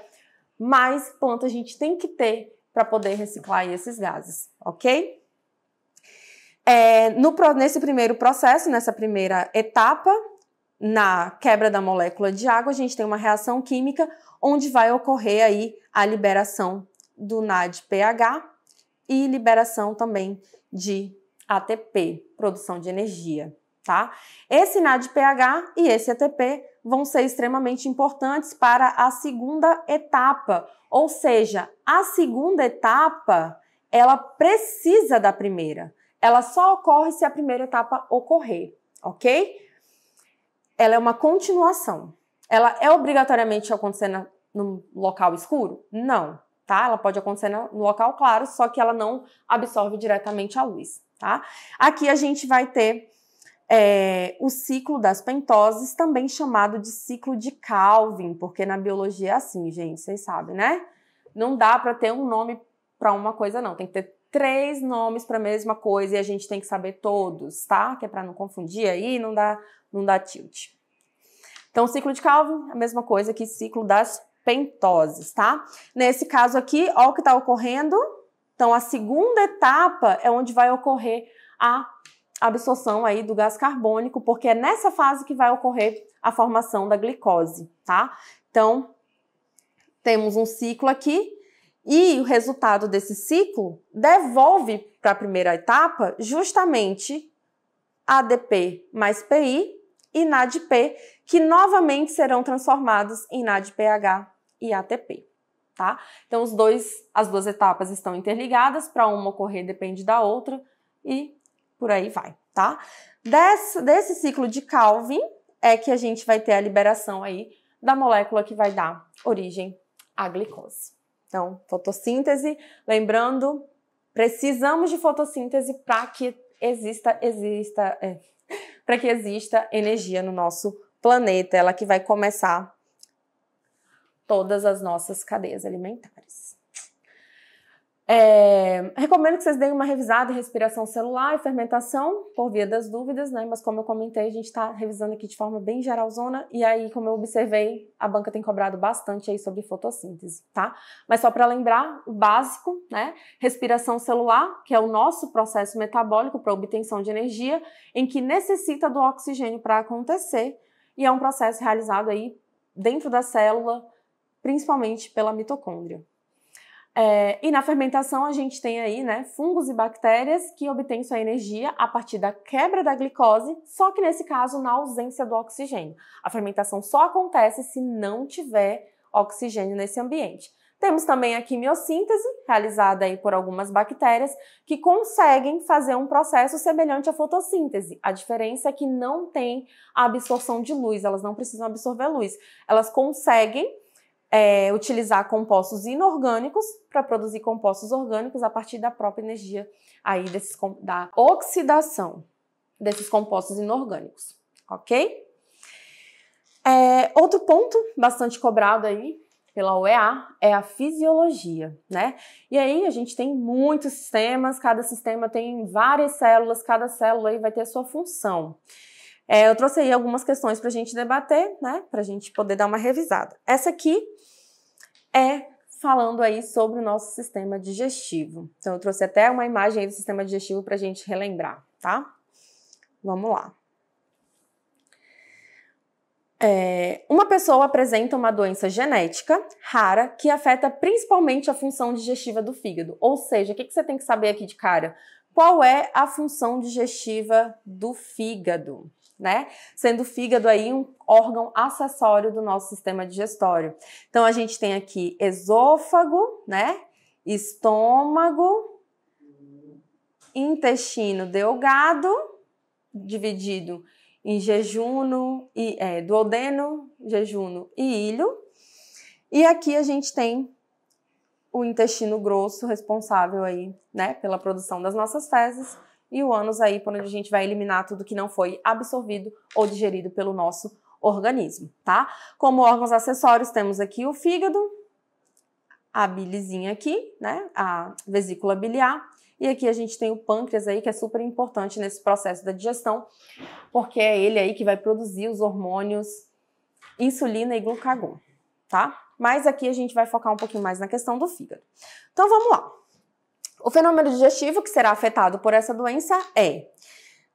mais plantas a gente tem que ter para poder reciclar esses gases, ok? Nesse primeiro processo, nessa primeira etapa, na quebra da molécula de água, a gente tem uma reação química onde vai ocorrer aí a liberação do NADPH e liberação também de ATP, produção de energia, tá? Esse NADPH e esse ATP vão ser extremamente importantes para a segunda etapa, ou seja, a segunda etapa, ela precisa da primeira. Ela só ocorre se a primeira etapa ocorrer, ok? Ela é uma continuação. Ela é obrigatoriamente acontecer no local escuro? Não, tá? Ela pode acontecer no local claro, só que ela não absorve diretamente a luz, tá? Aqui a gente vai ter o ciclo das pentoses, também chamado de ciclo de Calvin, porque na biologia é assim, gente, vocês sabem, né? Não dá para ter um nome para uma coisa, não. Tem que ter 3 nomes para a mesma coisa e a gente tem que saber todos, tá? Que é para não confundir aí, não dá tilt. Então, o ciclo de Calvin, a mesma coisa que o ciclo das pentoses, tá? Nesse caso aqui, ó o que está ocorrendo. Então, a segunda etapa é onde vai ocorrer a absorção aí do gás carbônico, porque é nessa fase que vai ocorrer a formação da glicose, tá? Então, temos um ciclo aqui e o resultado desse ciclo devolve para a primeira etapa justamente ADP mais PI e NADP, que novamente serão transformados em NADPH e ATP, tá? Então, as duas etapas estão interligadas, para uma ocorrer depende da outra e por aí vai, tá? Desse ciclo de Calvin é que a gente vai ter a liberação aí da molécula que vai dar origem à glicose. Então, fotossíntese, lembrando, precisamos de fotossíntese para que exista energia no nosso planeta, ela que vai começar todas as nossas cadeias alimentares. Recomendo que vocês deem uma revisada em respiração celular e fermentação, por via das dúvidas, né? Mas como eu comentei, a gente está revisando aqui de forma bem geralzona, e aí, como eu observei, a banca tem cobrado bastante aí sobre fotossíntese, tá? Mas só para lembrar, o básico, né? Respiração celular, que é o nosso processo metabólico para obtenção de energia, em que necessita do oxigênio para acontecer, e é um processo realizado aí dentro da célula, principalmente pela mitocôndria. E na fermentação a gente tem aí, né, fungos e bactérias que obtêm sua energia a partir da quebra da glicose, só que nesse caso na ausência do oxigênio. A fermentação só acontece se não tiver oxigênio nesse ambiente. Temos também a quimiossíntese, realizada aí por algumas bactérias, que conseguem fazer um processo semelhante à fotossíntese. A diferença é que não tem a absorção de luz, elas não precisam absorver luz. Elas conseguem utilizar compostos inorgânicos para produzir compostos orgânicos a partir da própria energia aí da oxidação desses compostos inorgânicos, ok? Outro ponto bastante cobrado aí pela UEA é a fisiologia, né? E aí a gente tem muitos sistemas, cada sistema tem várias células, cada célula aí vai ter a sua função. Eu trouxe aí algumas questões para a gente debater, né? Para a gente poder dar uma revisada. Essa aqui é falando aí sobre o nosso sistema digestivo. Então, eu trouxe até uma imagem aí do sistema digestivo para a gente relembrar, tá? Vamos lá. Uma pessoa apresenta uma doença genética rara que afeta principalmente a função digestiva do fígado. Ou seja, o que você tem que saber aqui de cara? Qual é a função digestiva do fígado? Né? Sendo o fígado aí um órgão acessório do nosso sistema digestório. Então, a gente tem aqui esôfago, né? Estômago, intestino delgado, dividido em jejuno, duodeno, jejuno e ilho. E aqui a gente tem o intestino grosso, responsável aí, né, pela produção das nossas fezes, e o ânus aí, por onde a gente vai eliminar tudo que não foi absorvido ou digerido pelo nosso organismo, tá? Como órgãos acessórios, temos aqui o fígado, a bilizinha aqui, né? A vesícula biliar E aqui a gente tem o pâncreas aí, que é super importante nesse processo da digestão, porque é ele aí que vai produzir os hormônios insulina e glucagon, tá? Mas aqui a gente vai focar um pouquinho mais na questão do fígado. Então vamos lá. O fenômeno digestivo que será afetado por essa doença é...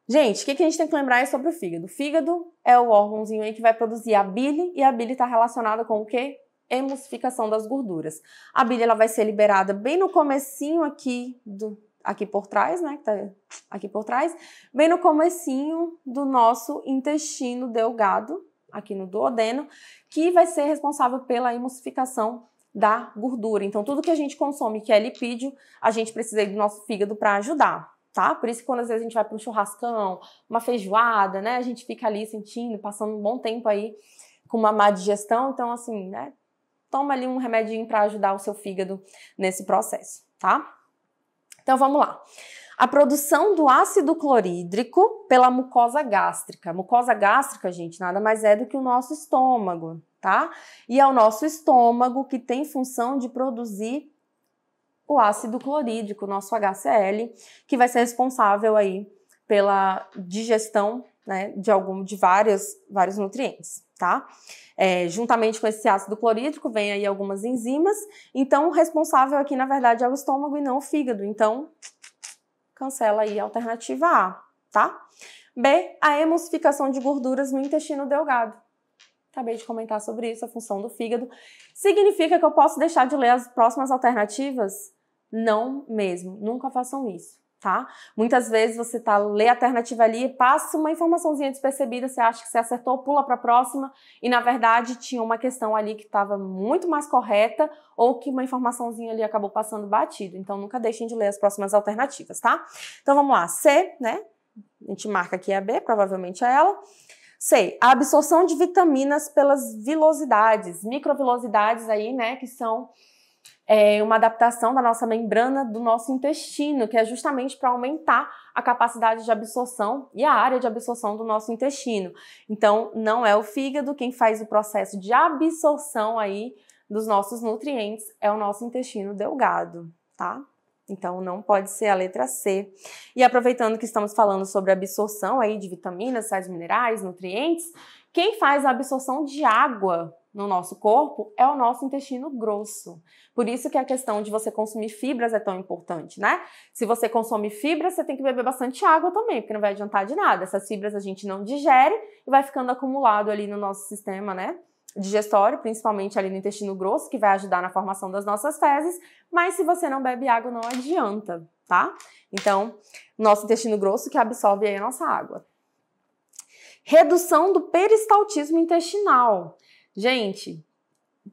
Gente, o que a gente tem que lembrar é sobre o fígado. O fígado é o órgãozinho aí que vai produzir a bile, e a bile está relacionada com o quê? Emulsificação das gorduras. A bile ela vai ser liberada bem no comecinho aqui por trás, né? Que tá aqui por trás, bem no comecinho do nosso intestino delgado, aqui no duodeno, que vai ser responsável pela emulsificação da gordura. Então, tudo que a gente consome que é lipídio, a gente precisa do nosso fígado para ajudar, tá? Por isso que quando às vezes a gente vai para um churrascão, uma feijoada, né? A gente fica ali sentindo, passando um bom tempo aí com uma má digestão. Então, assim, né? Toma ali um remedinho para ajudar o seu fígado nesse processo, tá? Então, vamos lá. A produção do ácido clorídrico pela mucosa gástrica. Mucosa gástrica, gente, nada mais é do que o nosso estômago, tá? E é o nosso estômago que tem função de produzir o ácido clorídrico, o nosso HCl, que vai ser responsável aí pela digestão, né, de vários nutrientes, tá? Juntamente com esse ácido clorídrico vem aí algumas enzimas, então o responsável aqui, na verdade, é o estômago e não o fígado, então cancela aí a alternativa A, tá? B, a emulsificação de gorduras no intestino delgado. Acabei de comentar sobre isso, a função do fígado. Significa que eu posso deixar de ler as próximas alternativas? Não mesmo, nunca façam isso, tá? Muitas vezes você lê a alternativa ali, passa uma informaçãozinha despercebida, você acha que você acertou, pula para a próxima, e na verdade tinha uma questão ali que estava muito mais correta, ou que uma informaçãozinha ali acabou passando batido. Então nunca deixem de ler as próximas alternativas, tá? Então vamos lá, C, né? A gente marca aqui a B, provavelmente é ela. C, a absorção de vitaminas pelas vilosidades, microvilosidades aí, né, que são uma adaptação da nossa membrana do nosso intestino, que é justamente para aumentar a capacidade de absorção e a área de absorção do nosso intestino. Então, não é o fígado quem faz o processo de absorção aí dos nossos nutrientes, é o nosso intestino delgado, tá? Então, não pode ser a letra C. E aproveitando que estamos falando sobre absorção aí de vitaminas, sais minerais, nutrientes, quem faz a absorção de água no nosso corpo é o nosso intestino grosso. Por isso que a questão de você consumir fibras é tão importante, né? Se você consome fibras, você tem que beber bastante água também, porque não vai adiantar de nada. Essas fibras a gente não digere e vai ficando acumulado ali no nosso sistema, né, digestório, principalmente ali no intestino grosso, que vai ajudar na formação das nossas fezes, mas se você não bebe água, não adianta, tá? Então, nosso intestino grosso que absorve aí a nossa água. Redução do peristaltismo intestinal. Gente,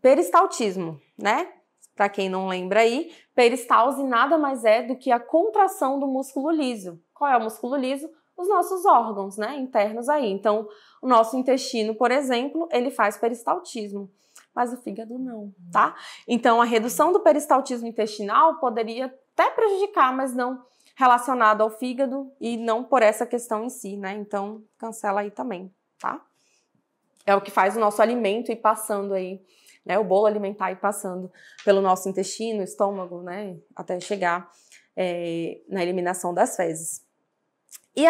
peristaltismo, né? Para quem não lembra aí, peristalse nada mais é do que a contração do músculo liso. Qual é o músculo liso? Os nossos órgãos, né, internos aí. Então, o nosso intestino, por exemplo, ele faz peristaltismo, mas o fígado não, tá? Então, a redução do peristaltismo intestinal poderia até prejudicar, mas não relacionado ao fígado e não por essa questão em si, né? Então, cancela aí também, tá? É o que faz o nosso alimento ir passando aí, né? O bolo alimentar ir passando pelo nosso intestino, estômago, né? Até chegar na eliminação das fezes. E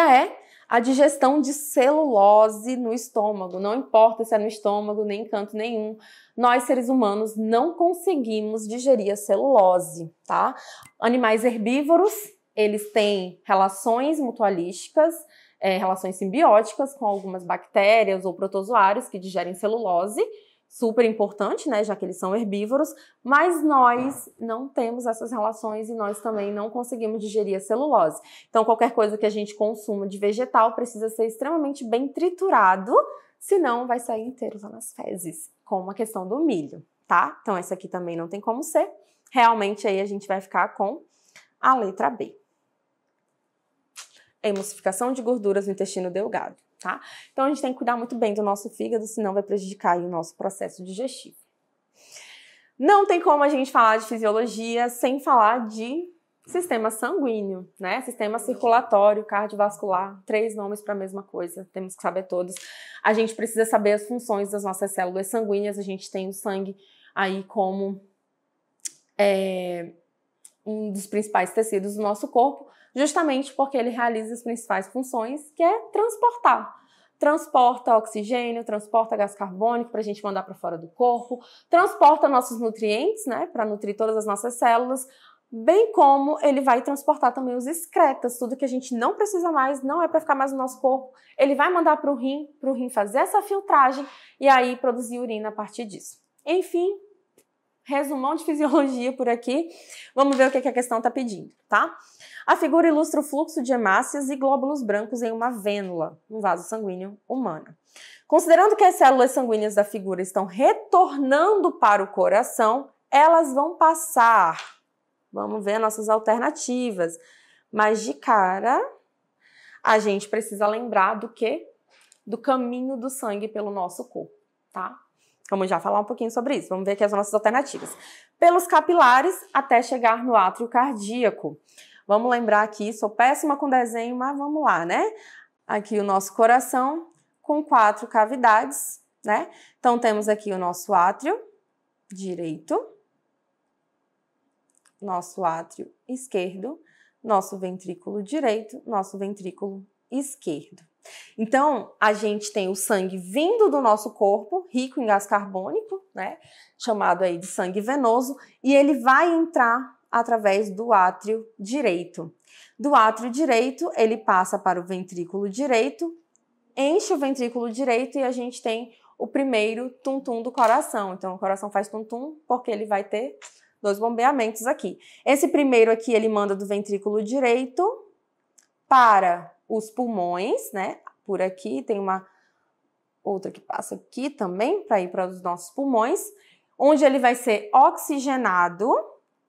a digestão de celulose no estômago. Não importa se é no estômago, nem em canto nenhum. Nós, seres humanos, não conseguimos digerir a celulose, tá? Animais herbívoros, eles têm relações mutualísticas, relações simbióticas com algumas bactérias ou protozoários que digerem celulose, super importante, né, já que eles são herbívoros, mas nós não temos essas relações e nós também não conseguimos digerir a celulose. Então, qualquer coisa que a gente consuma de vegetal precisa ser extremamente bem triturado, senão vai sair inteiro lá nas fezes, como a questão do milho, tá? Então, essa aqui também não tem como ser. Realmente, aí a gente vai ficar com a letra B. Emulsificação de gorduras no intestino delgado, tá? Então, a gente tem que cuidar muito bem do nosso fígado, senão vai prejudicar aí o nosso processo digestivo. Não tem como a gente falar de fisiologia sem falar de sistema sanguíneo, né? Sistema circulatório, cardiovascular, 3 nomes para a mesma coisa, temos que saber todos. A gente precisa saber as funções das nossas células sanguíneas, a gente tem o sangue aí como um dos principais tecidos do nosso corpo, justamente porque ele realiza as principais funções, que é transportar. Transporta oxigênio, transporta gás carbônico para a gente mandar para fora do corpo, transporta nossos nutrientes, né, para nutrir todas as nossas células, bem como ele vai transportar também os excretas, tudo que a gente não precisa mais, não é para ficar mais no nosso corpo, ele vai mandar para o rim fazer essa filtragem e aí produzir urina a partir disso. Enfim, resumão de fisiologia por aqui. Vamos ver o que a questão está pedindo, tá? A figura ilustra o fluxo de hemácias e glóbulos brancos em uma vênula, um vaso sanguíneo humano. Considerando que as células sanguíneas da figura estão retornando para o coração, elas vão passar. Vamos ver nossas alternativas. Mas de cara, a gente precisa lembrar do quê? Do caminho do sangue pelo nosso corpo, tá? Vamos já falar um pouquinho sobre isso. Vamos ver aqui as nossas alternativas. Pelos capilares até chegar no átrio cardíaco. Vamos lembrar aqui, sou péssima com desenho, mas vamos lá, né? Aqui o nosso coração com 4 cavidades, né? Então temos aqui o nosso átrio direito, nosso átrio esquerdo, nosso ventrículo direito, nosso ventrículo esquerdo. Então, a gente tem o sangue vindo do nosso corpo, rico em gás carbônico, né? Chamado aí de sangue venoso, e ele vai entrar através do átrio direito. Do átrio direito, ele passa para o ventrículo direito, enche o ventrículo direito e a gente tem o primeiro tum-tum do coração. Então, o coração faz tum-tum porque ele vai ter 2 bombeamentos aqui. Esse primeiro aqui, ele manda do ventrículo direito para os pulmões, né? Por aqui tem uma outra que passa aqui também para ir para os nossos pulmões, onde ele vai ser oxigenado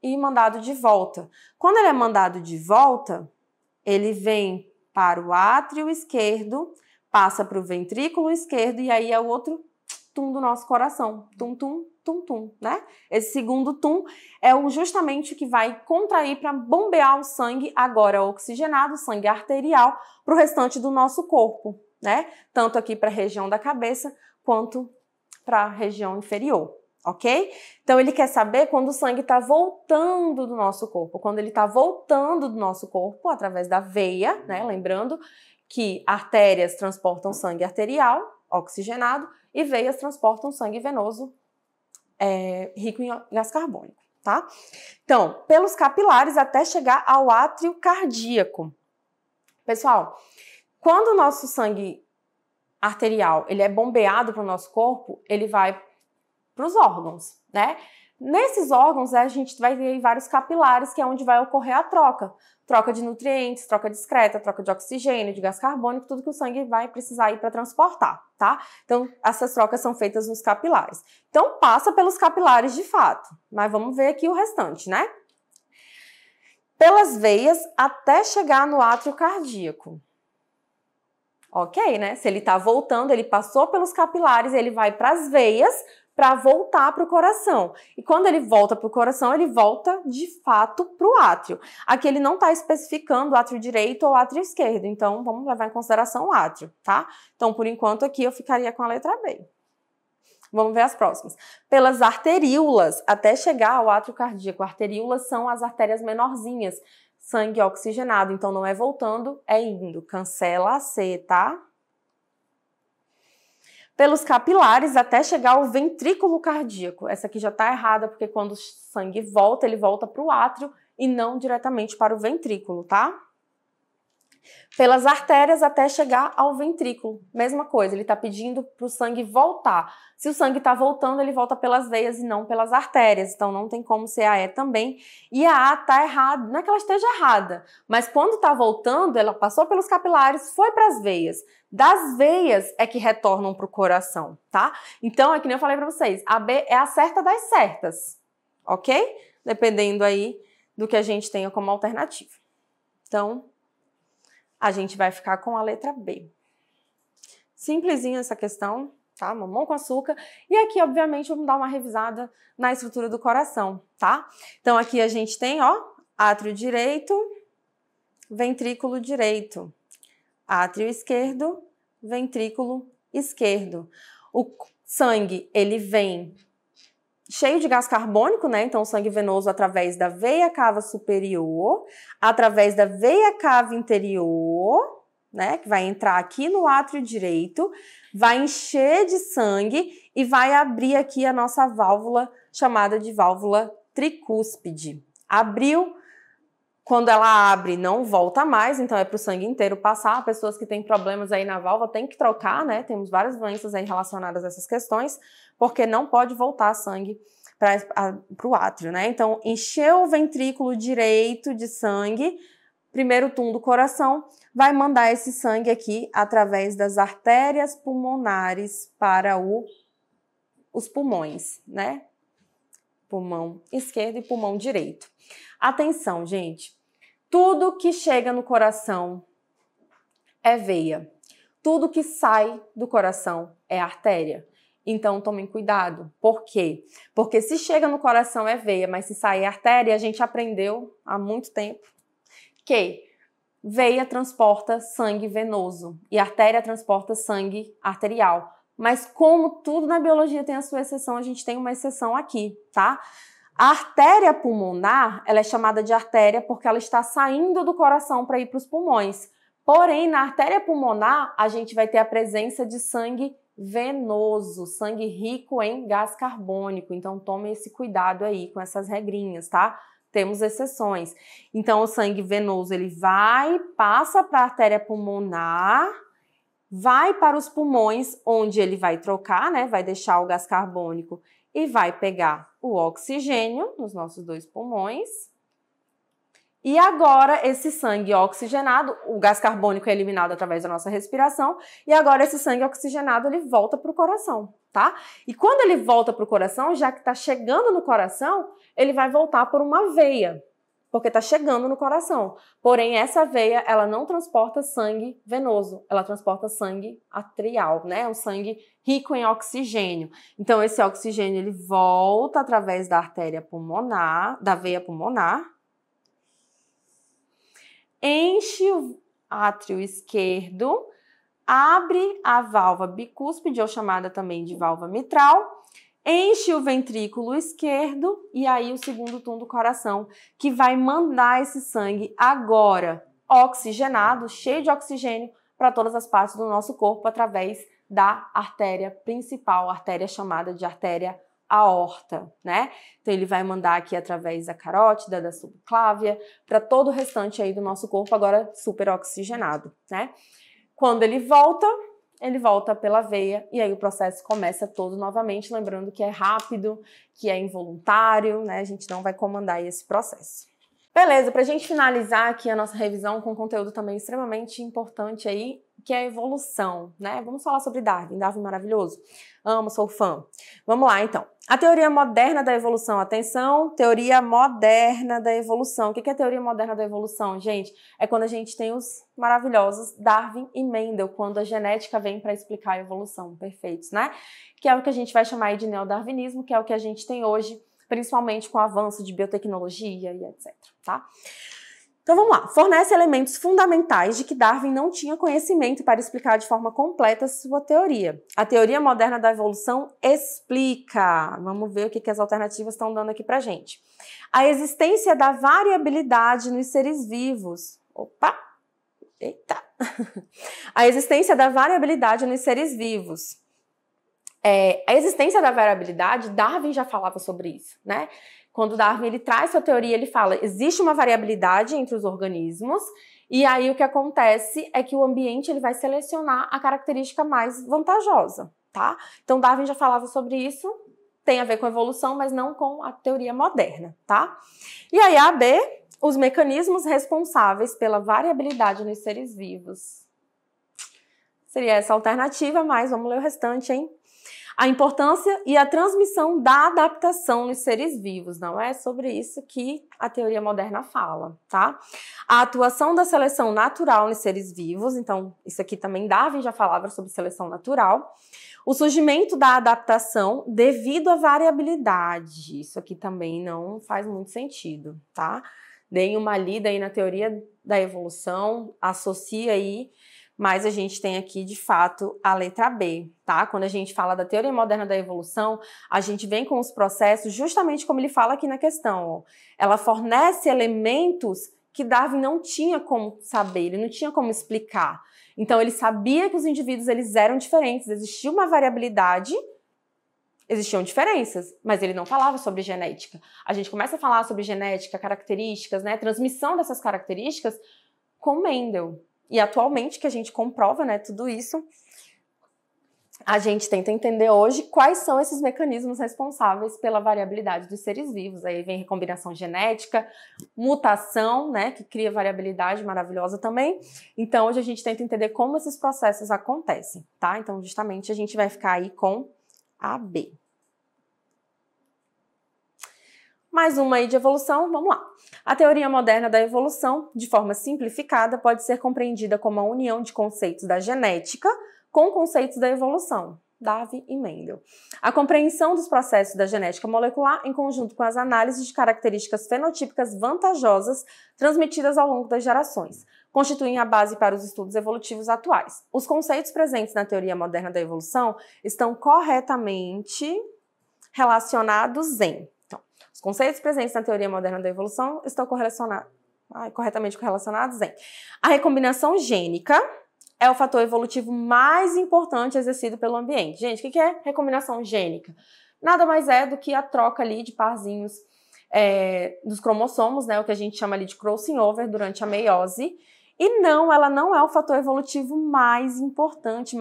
e mandado de volta. Quando ele é mandado de volta, ele vem para o átrio esquerdo, passa para o ventrículo esquerdo e aí é o outro tum do nosso coração. Tum, tum, tum, tum, né? Esse segundo tum é justamente o que vai contrair para bombear o sangue, agora oxigenado, sangue arterial, para o restante do nosso corpo, né? Tanto aqui para a região da cabeça, quanto para a região inferior, ok? Então, ele quer saber quando o sangue está voltando do nosso corpo. Quando ele está voltando do nosso corpo, através da veia, né? Lembrando que artérias transportam sangue arterial, oxigenado, e veias transportam sangue venoso, rico em gás carbônico, tá? Então, pelos capilares até chegar ao átrio cardíaco. Pessoal, quando o nosso sangue arterial ele é bombeado para o nosso corpo, ele vai para os órgãos, né? Nesses órgãos, a gente vai ter vários capilares, que é onde vai ocorrer a troca. Troca de nutrientes, troca de excreta, troca de oxigênio, de gás carbônico, tudo que o sangue vai precisar ir para transportar, tá? Então, essas trocas são feitas nos capilares. Então, passa pelos capilares de fato, mas vamos ver aqui o restante, né? Pelas veias até chegar no átrio cardíaco. Ok, né? Se ele está voltando, ele passou pelos capilares, ele vai para as veias, para voltar para o coração. E quando ele volta para o coração, ele volta de fato para o átrio. Aqui ele não está especificando o átrio direito ou o átrio esquerdo, então vamos levar em consideração o átrio, tá? Então, por enquanto, aqui eu ficaria com a letra B. Vamos ver as próximas. Pelas arteríolas, até chegar ao átrio cardíaco. Arteríolas são as artérias menorzinhas, sangue oxigenado, então não é voltando, é indo. Cancela a C, tá? Pelos capilares até chegar ao ventrículo cardíaco. Essa aqui já está errada, porque quando o sangue volta, ele volta para o átrio e não diretamente para o ventrículo, tá? Pelas artérias até chegar ao ventrículo. Mesma coisa, ele está pedindo para o sangue voltar. Se o sangue está voltando, ele volta pelas veias e não pelas artérias. Então, não tem como ser a E também. E a A está errada. Não é que ela esteja errada, mas quando está voltando, ela passou pelos capilares, foi para as veias. Das veias é que retornam para o coração, tá? Então, é que nem eu falei para vocês, a B é a certa das certas, ok? Dependendo aí do que a gente tenha como alternativa. Então, a gente vai ficar com a letra B. Simplesinha essa questão, tá? Mamão com açúcar. E aqui, obviamente, vamos dar uma revisada na estrutura do coração, tá? Então, aqui a gente tem, ó, átrio direito, ventrículo direito. Átrio esquerdo, ventrículo esquerdo. O sangue, ele vem cheio de gás carbônico, né? Então, o sangue venoso através da veia cava superior, através da veia cava interior, né? Que vai entrar aqui no átrio direito, vai encher de sangue e vai abrir aqui a nossa válvula chamada de válvula tricúspide. Abriu, quando ela abre, não volta mais, então é para o sangue inteiro passar. Pessoas que têm problemas aí na válvula têm que trocar, né? Temos várias doenças aí relacionadas a essas questões, porque não pode voltar sangue para o átrio, né? Então, encheu o ventrículo direito de sangue, primeiro tum do coração, vai mandar esse sangue aqui através das artérias pulmonares para os pulmões, né? Pulmão esquerdo e pulmão direito. Atenção, gente. Tudo que chega no coração é veia. Tudo que sai do coração é artéria. Então, tomem cuidado. Por quê? Porque se chega no coração é veia, mas se sai é artéria, a gente aprendeu há muito tempo que veia transporta sangue venoso e artéria transporta sangue arterial. Mas como tudo na biologia tem a sua exceção, a gente tem uma exceção aqui, tá? A artéria pulmonar, ela é chamada de artéria porque ela está saindo do coração para ir para os pulmões. Porém, na artéria pulmonar, a gente vai ter a presença de sangue venoso, sangue rico em gás carbônico. Então, tome esse cuidado aí com essas regrinhas, tá? Temos exceções. Então, o sangue venoso, ele passa para a artéria pulmonar, vai para os pulmões, onde ele vai trocar, né? Vai deixar o gás carbônico e vai pegar o oxigênio nos nossos dois pulmões. E agora, esse sangue oxigenado, o gás carbônico é eliminado através da nossa respiração, e agora esse sangue oxigenado, ele volta para o coração, tá? E quando ele volta para o coração, já que está chegando no coração, ele vai voltar por uma veia, porque está chegando no coração. Porém, essa veia, ela não transporta sangue venoso, ela transporta sangue arterial, né? O sangue rico em oxigênio. Então, esse oxigênio, ele volta através da artéria pulmonar, da veia pulmonar, enche o átrio esquerdo, abre a válvula bicúspide, ou chamada também de válvula mitral, enche o ventrículo esquerdo e aí o segundo tum do coração, que vai mandar esse sangue agora oxigenado, cheio de oxigênio, para todas as partes do nosso corpo através da artéria principal, artéria chamada de artéria aorta, né? Então ele vai mandar aqui através da carótida, da subclávia, para todo o restante aí do nosso corpo, agora super oxigenado, né? Quando ele volta pela veia e aí o processo começa todo novamente, lembrando que é rápido, que é involuntário, né? A gente não vai comandar esse processo. Beleza, pra gente finalizar aqui a nossa revisão com conteúdo também extremamente importante aí, que é a evolução, né? Vamos falar sobre Darwin. Darwin maravilhoso. Amo, sou fã. Vamos lá, então. A teoria moderna da evolução. Atenção, teoria moderna da evolução. O que é a teoria moderna da evolução, gente? É quando a gente tem os maravilhosos Darwin e Mendel, quando a genética vem para explicar a evolução. Perfeitos, né? Que é o que a gente vai chamar aí de neodarwinismo, que é o que a gente tem hoje, principalmente com o avanço de biotecnologia e etc, tá? Então vamos lá, fornece elementos fundamentais de que Darwin não tinha conhecimento para explicar de forma completa sua teoria. A teoria moderna da evolução explica, vamos ver o que as alternativas estão dando aqui pra gente. A existência da variabilidade nos seres vivos. Opa! Eita! A existência da variabilidade nos seres vivos. A existência da variabilidade, Darwin já falava sobre isso, né? Quando Darwin ele traz sua teoria, ele fala, existe uma variabilidade entre os organismos, e aí o que acontece é que o ambiente ele vai selecionar a característica mais vantajosa, tá? Então Darwin já falava sobre isso, tem a ver com evolução, mas não com a teoria moderna, tá? E aí a B, os mecanismos responsáveis pela variabilidade nos seres vivos. Seria essa a alternativa, mas vamos ler o restante, hein? A importância e a transmissão da adaptação nos seres vivos. Não é sobre isso que a teoria moderna fala, tá? A atuação da seleção natural nos seres vivos. Então, isso aqui também Darwin já falava sobre seleção natural. O surgimento da adaptação devido à variabilidade. Isso aqui também não faz muito sentido, tá? Deem uma lida aí na teoria da evolução, associa aí. mas a gente tem aqui, de fato, a letra B, tá? Quando a gente fala da teoria moderna da evolução, a gente vem com os processos justamente como ele fala aqui na questão, ó. Ela fornece elementos que Darwin não tinha como saber, ele não tinha como explicar. Então, ele sabia que os indivíduos eles eram diferentes, existia uma variabilidade, existiam diferenças, mas ele não falava sobre genética. A gente começa a falar sobre genética, características, né, transmissão dessas características com Mendel. E atualmente, que a gente comprova, né, tudo isso, a gente tenta entender hoje quais são esses mecanismos responsáveis pela variabilidade dos seres vivos. Aí vem recombinação genética, mutação, né, que cria variabilidade maravilhosa também. Então, hoje a gente tenta entender como esses processos acontecem, tá? Então, justamente, a gente vai ficar aí com a B. Mais uma aí de evolução, vamos lá. A teoria moderna da evolução, de forma simplificada, pode ser compreendida como a união de conceitos da genética com conceitos da evolução, Darwin e Mendel. A compreensão dos processos da genética molecular em conjunto com as análises de características fenotípicas vantajosas transmitidas ao longo das gerações constituem a base para os estudos evolutivos atuais. Os conceitos presentes na teoria moderna da evolução estão corretamente relacionados em... Os conceitos presentes na teoria moderna da evolução estão corretamente correlacionados em... A recombinação gênica é o fator evolutivo mais importante exercido pelo ambiente. Gente, o que é recombinação gênica? Nada mais é do que a troca ali de parzinhos dos cromossomos, né, o que a gente chama ali de crossing over durante a meiose. E não, ela não é o fator evolutivo mais importante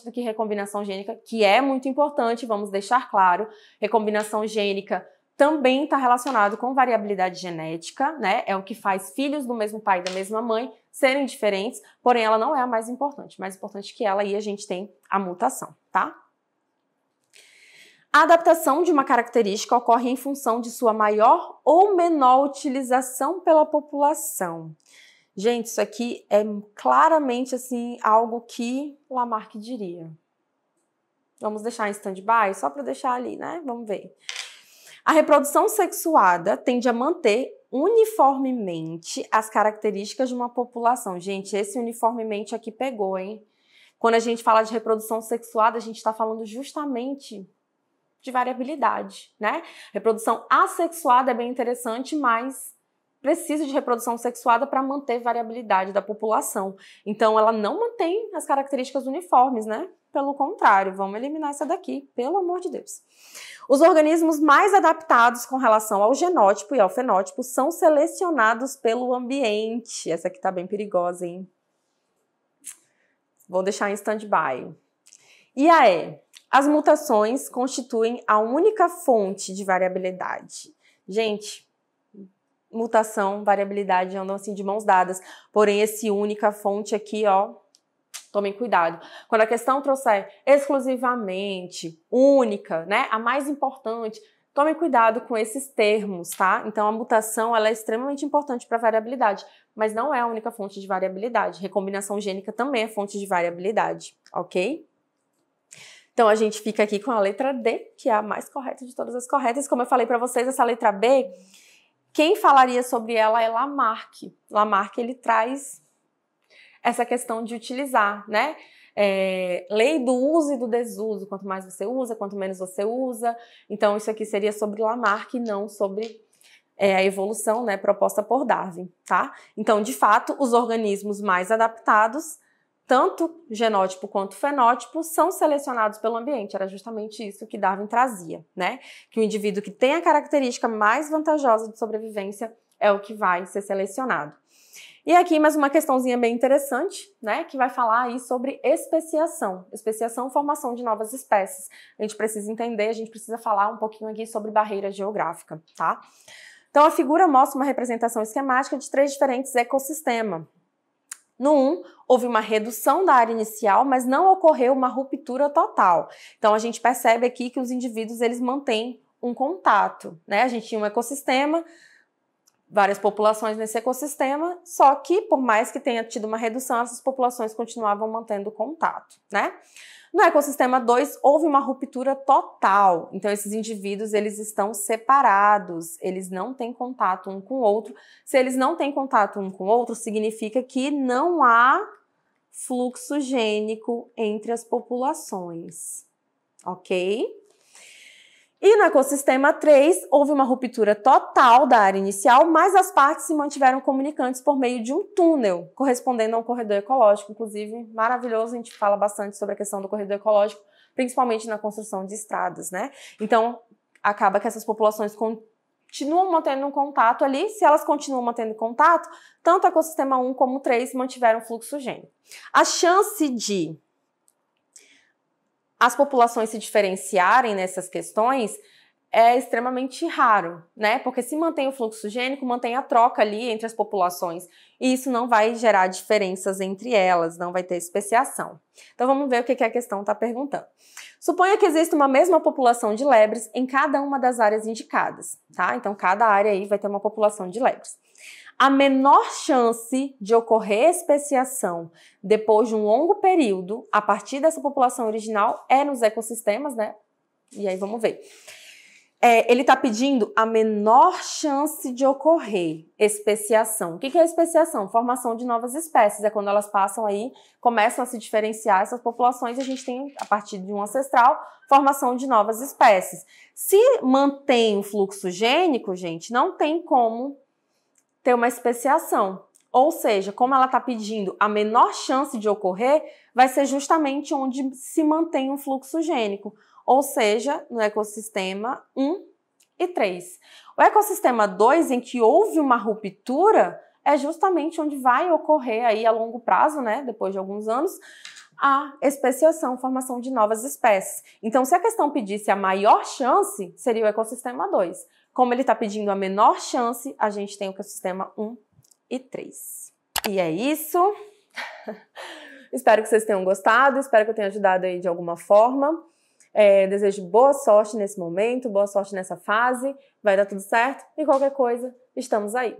do que recombinação gênica, que é muito importante, vamos deixar claro. Recombinação gênica também está relacionado com variabilidade genética, né? É o que faz filhos do mesmo pai e da mesma mãe serem diferentes, porém ela não é a mais importante. Mais importante que ela, aí a gente tem a mutação, tá? A adaptação de uma característica ocorre em função de sua maior ou menor utilização pela população. Gente, isso aqui é claramente assim algo que Lamarck diria. Vamos deixar em stand-by, só para deixar ali, né? Vamos ver. A reprodução sexuada tende a manter uniformemente as características de uma população. Gente, esse uniformemente aqui pegou, hein? Quando a gente fala de reprodução sexuada, a gente está falando justamente de variabilidade, né? Reprodução assexuada é bem interessante, mas precisa de reprodução sexuada para manter variabilidade da população. Então, ela não mantém as características uniformes, né? Pelo contrário, vamos eliminar essa daqui, pelo amor de Deus. Os organismos mais adaptados com relação ao genótipo e ao fenótipo são selecionados pelo ambiente. Essa aqui tá bem perigosa, hein? Vou deixar em stand-by. E aí, as mutações constituem a única fonte de variabilidade. Gente, mutação, variabilidade andam assim de mãos dadas. Porém, esse única fonte aqui, ó, tomem cuidado. Quando a questão trouxer exclusivamente, única, né, a mais importante, tomem cuidado com esses termos, tá? Então, a mutação, ela é extremamente importante para a variabilidade, mas não é a única fonte de variabilidade. Recombinação gênica também é fonte de variabilidade, ok? Então, a gente fica aqui com a letra D, que é a mais correta de todas as corretas. Como eu falei para vocês, essa letra B, quem falaria sobre ela é Lamarck. Lamarck, ele traz essa questão de utilizar, né? Lei do uso e do desuso. Quanto mais você usa, quanto menos você usa. Então, isso aqui seria sobre Lamarck e não sobre a evolução, né, proposta por Darwin, tá? Então, de fato, os organismos mais adaptados, tanto genótipo quanto fenótipo, são selecionados pelo ambiente. Era justamente isso que Darwin trazia, né? Que o indivíduo que tem a característica mais vantajosa de sobrevivência é o que vai ser selecionado. E aqui mais uma questãozinha bem interessante, né, que vai falar aí sobre especiação. Especiação, formação de novas espécies. A gente precisa entender, a gente precisa falar um pouquinho aqui sobre barreira geográfica, tá? Então, a figura mostra uma representação esquemática de 3 diferentes ecossistemas. No 1, houve uma redução da área inicial, mas não ocorreu uma ruptura total. Então, a gente percebe aqui que os indivíduos, eles mantêm um contato, né? A gente tinha um ecossistema, várias populações nesse ecossistema, só que, por mais que tenha tido uma redução, essas populações continuavam mantendo contato, né? No ecossistema 2, houve uma ruptura total. Então, esses indivíduos, eles estão separados, eles não têm contato um com o outro. Se eles não têm contato um com o outro, significa que não há fluxo gênico entre as populações, ok? E no ecossistema 3, houve uma ruptura total da área inicial, mas as partes se mantiveram comunicantes por meio de um túnel, correspondendo a um corredor ecológico, inclusive maravilhoso, a gente fala bastante sobre a questão do corredor ecológico, principalmente na construção de estradas, né? Então, acaba que essas populações continuam mantendo um contato ali. Se elas continuam mantendo contato, tanto o ecossistema 1 como o 3 mantiveram fluxo gênico. A chance de as populações se diferenciarem nessas questões é extremamente raro, né? Porque se mantém o fluxo gênico, mantém a troca ali entre as populações e isso não vai gerar diferenças entre elas, não vai ter especiação. Então vamos ver o que a questão está perguntando. Suponha que existe uma mesma população de lebres em cada uma das áreas indicadas, tá? Então cada área aí vai ter uma população de lebres. A menor chance de ocorrer especiação depois de um longo período, a partir dessa população original, é nos ecossistemas, né? E aí vamos ver. Ele está pedindo a menor chance de ocorrer especiação. O que é especiação? Formação de novas espécies. É quando elas passam aí, começam a se diferenciar essas populações e a gente tem, a partir de um ancestral, formação de novas espécies. Se mantém o fluxo gênico, gente, não tem como ter uma especiação. Ou seja, como ela está pedindo a menor chance de ocorrer, vai ser justamente onde se mantém um fluxo gênico. Ou seja, no ecossistema 1 e 3. O ecossistema 2, em que houve uma ruptura, é justamente onde vai ocorrer aí a longo prazo, né, depois de alguns anos, a especiação, formação de novas espécies. Então, se a questão pedisse a maior chance, seria o ecossistema 2. Como ele está pedindo a menor chance, a gente tem o ecossistema 1 e 3. E é isso. Espero que vocês tenham gostado, espero que eu tenha ajudado aí de alguma forma. Desejo boa sorte nesse momento, boa sorte nessa fase, vai dar tudo certo e qualquer coisa, estamos aí.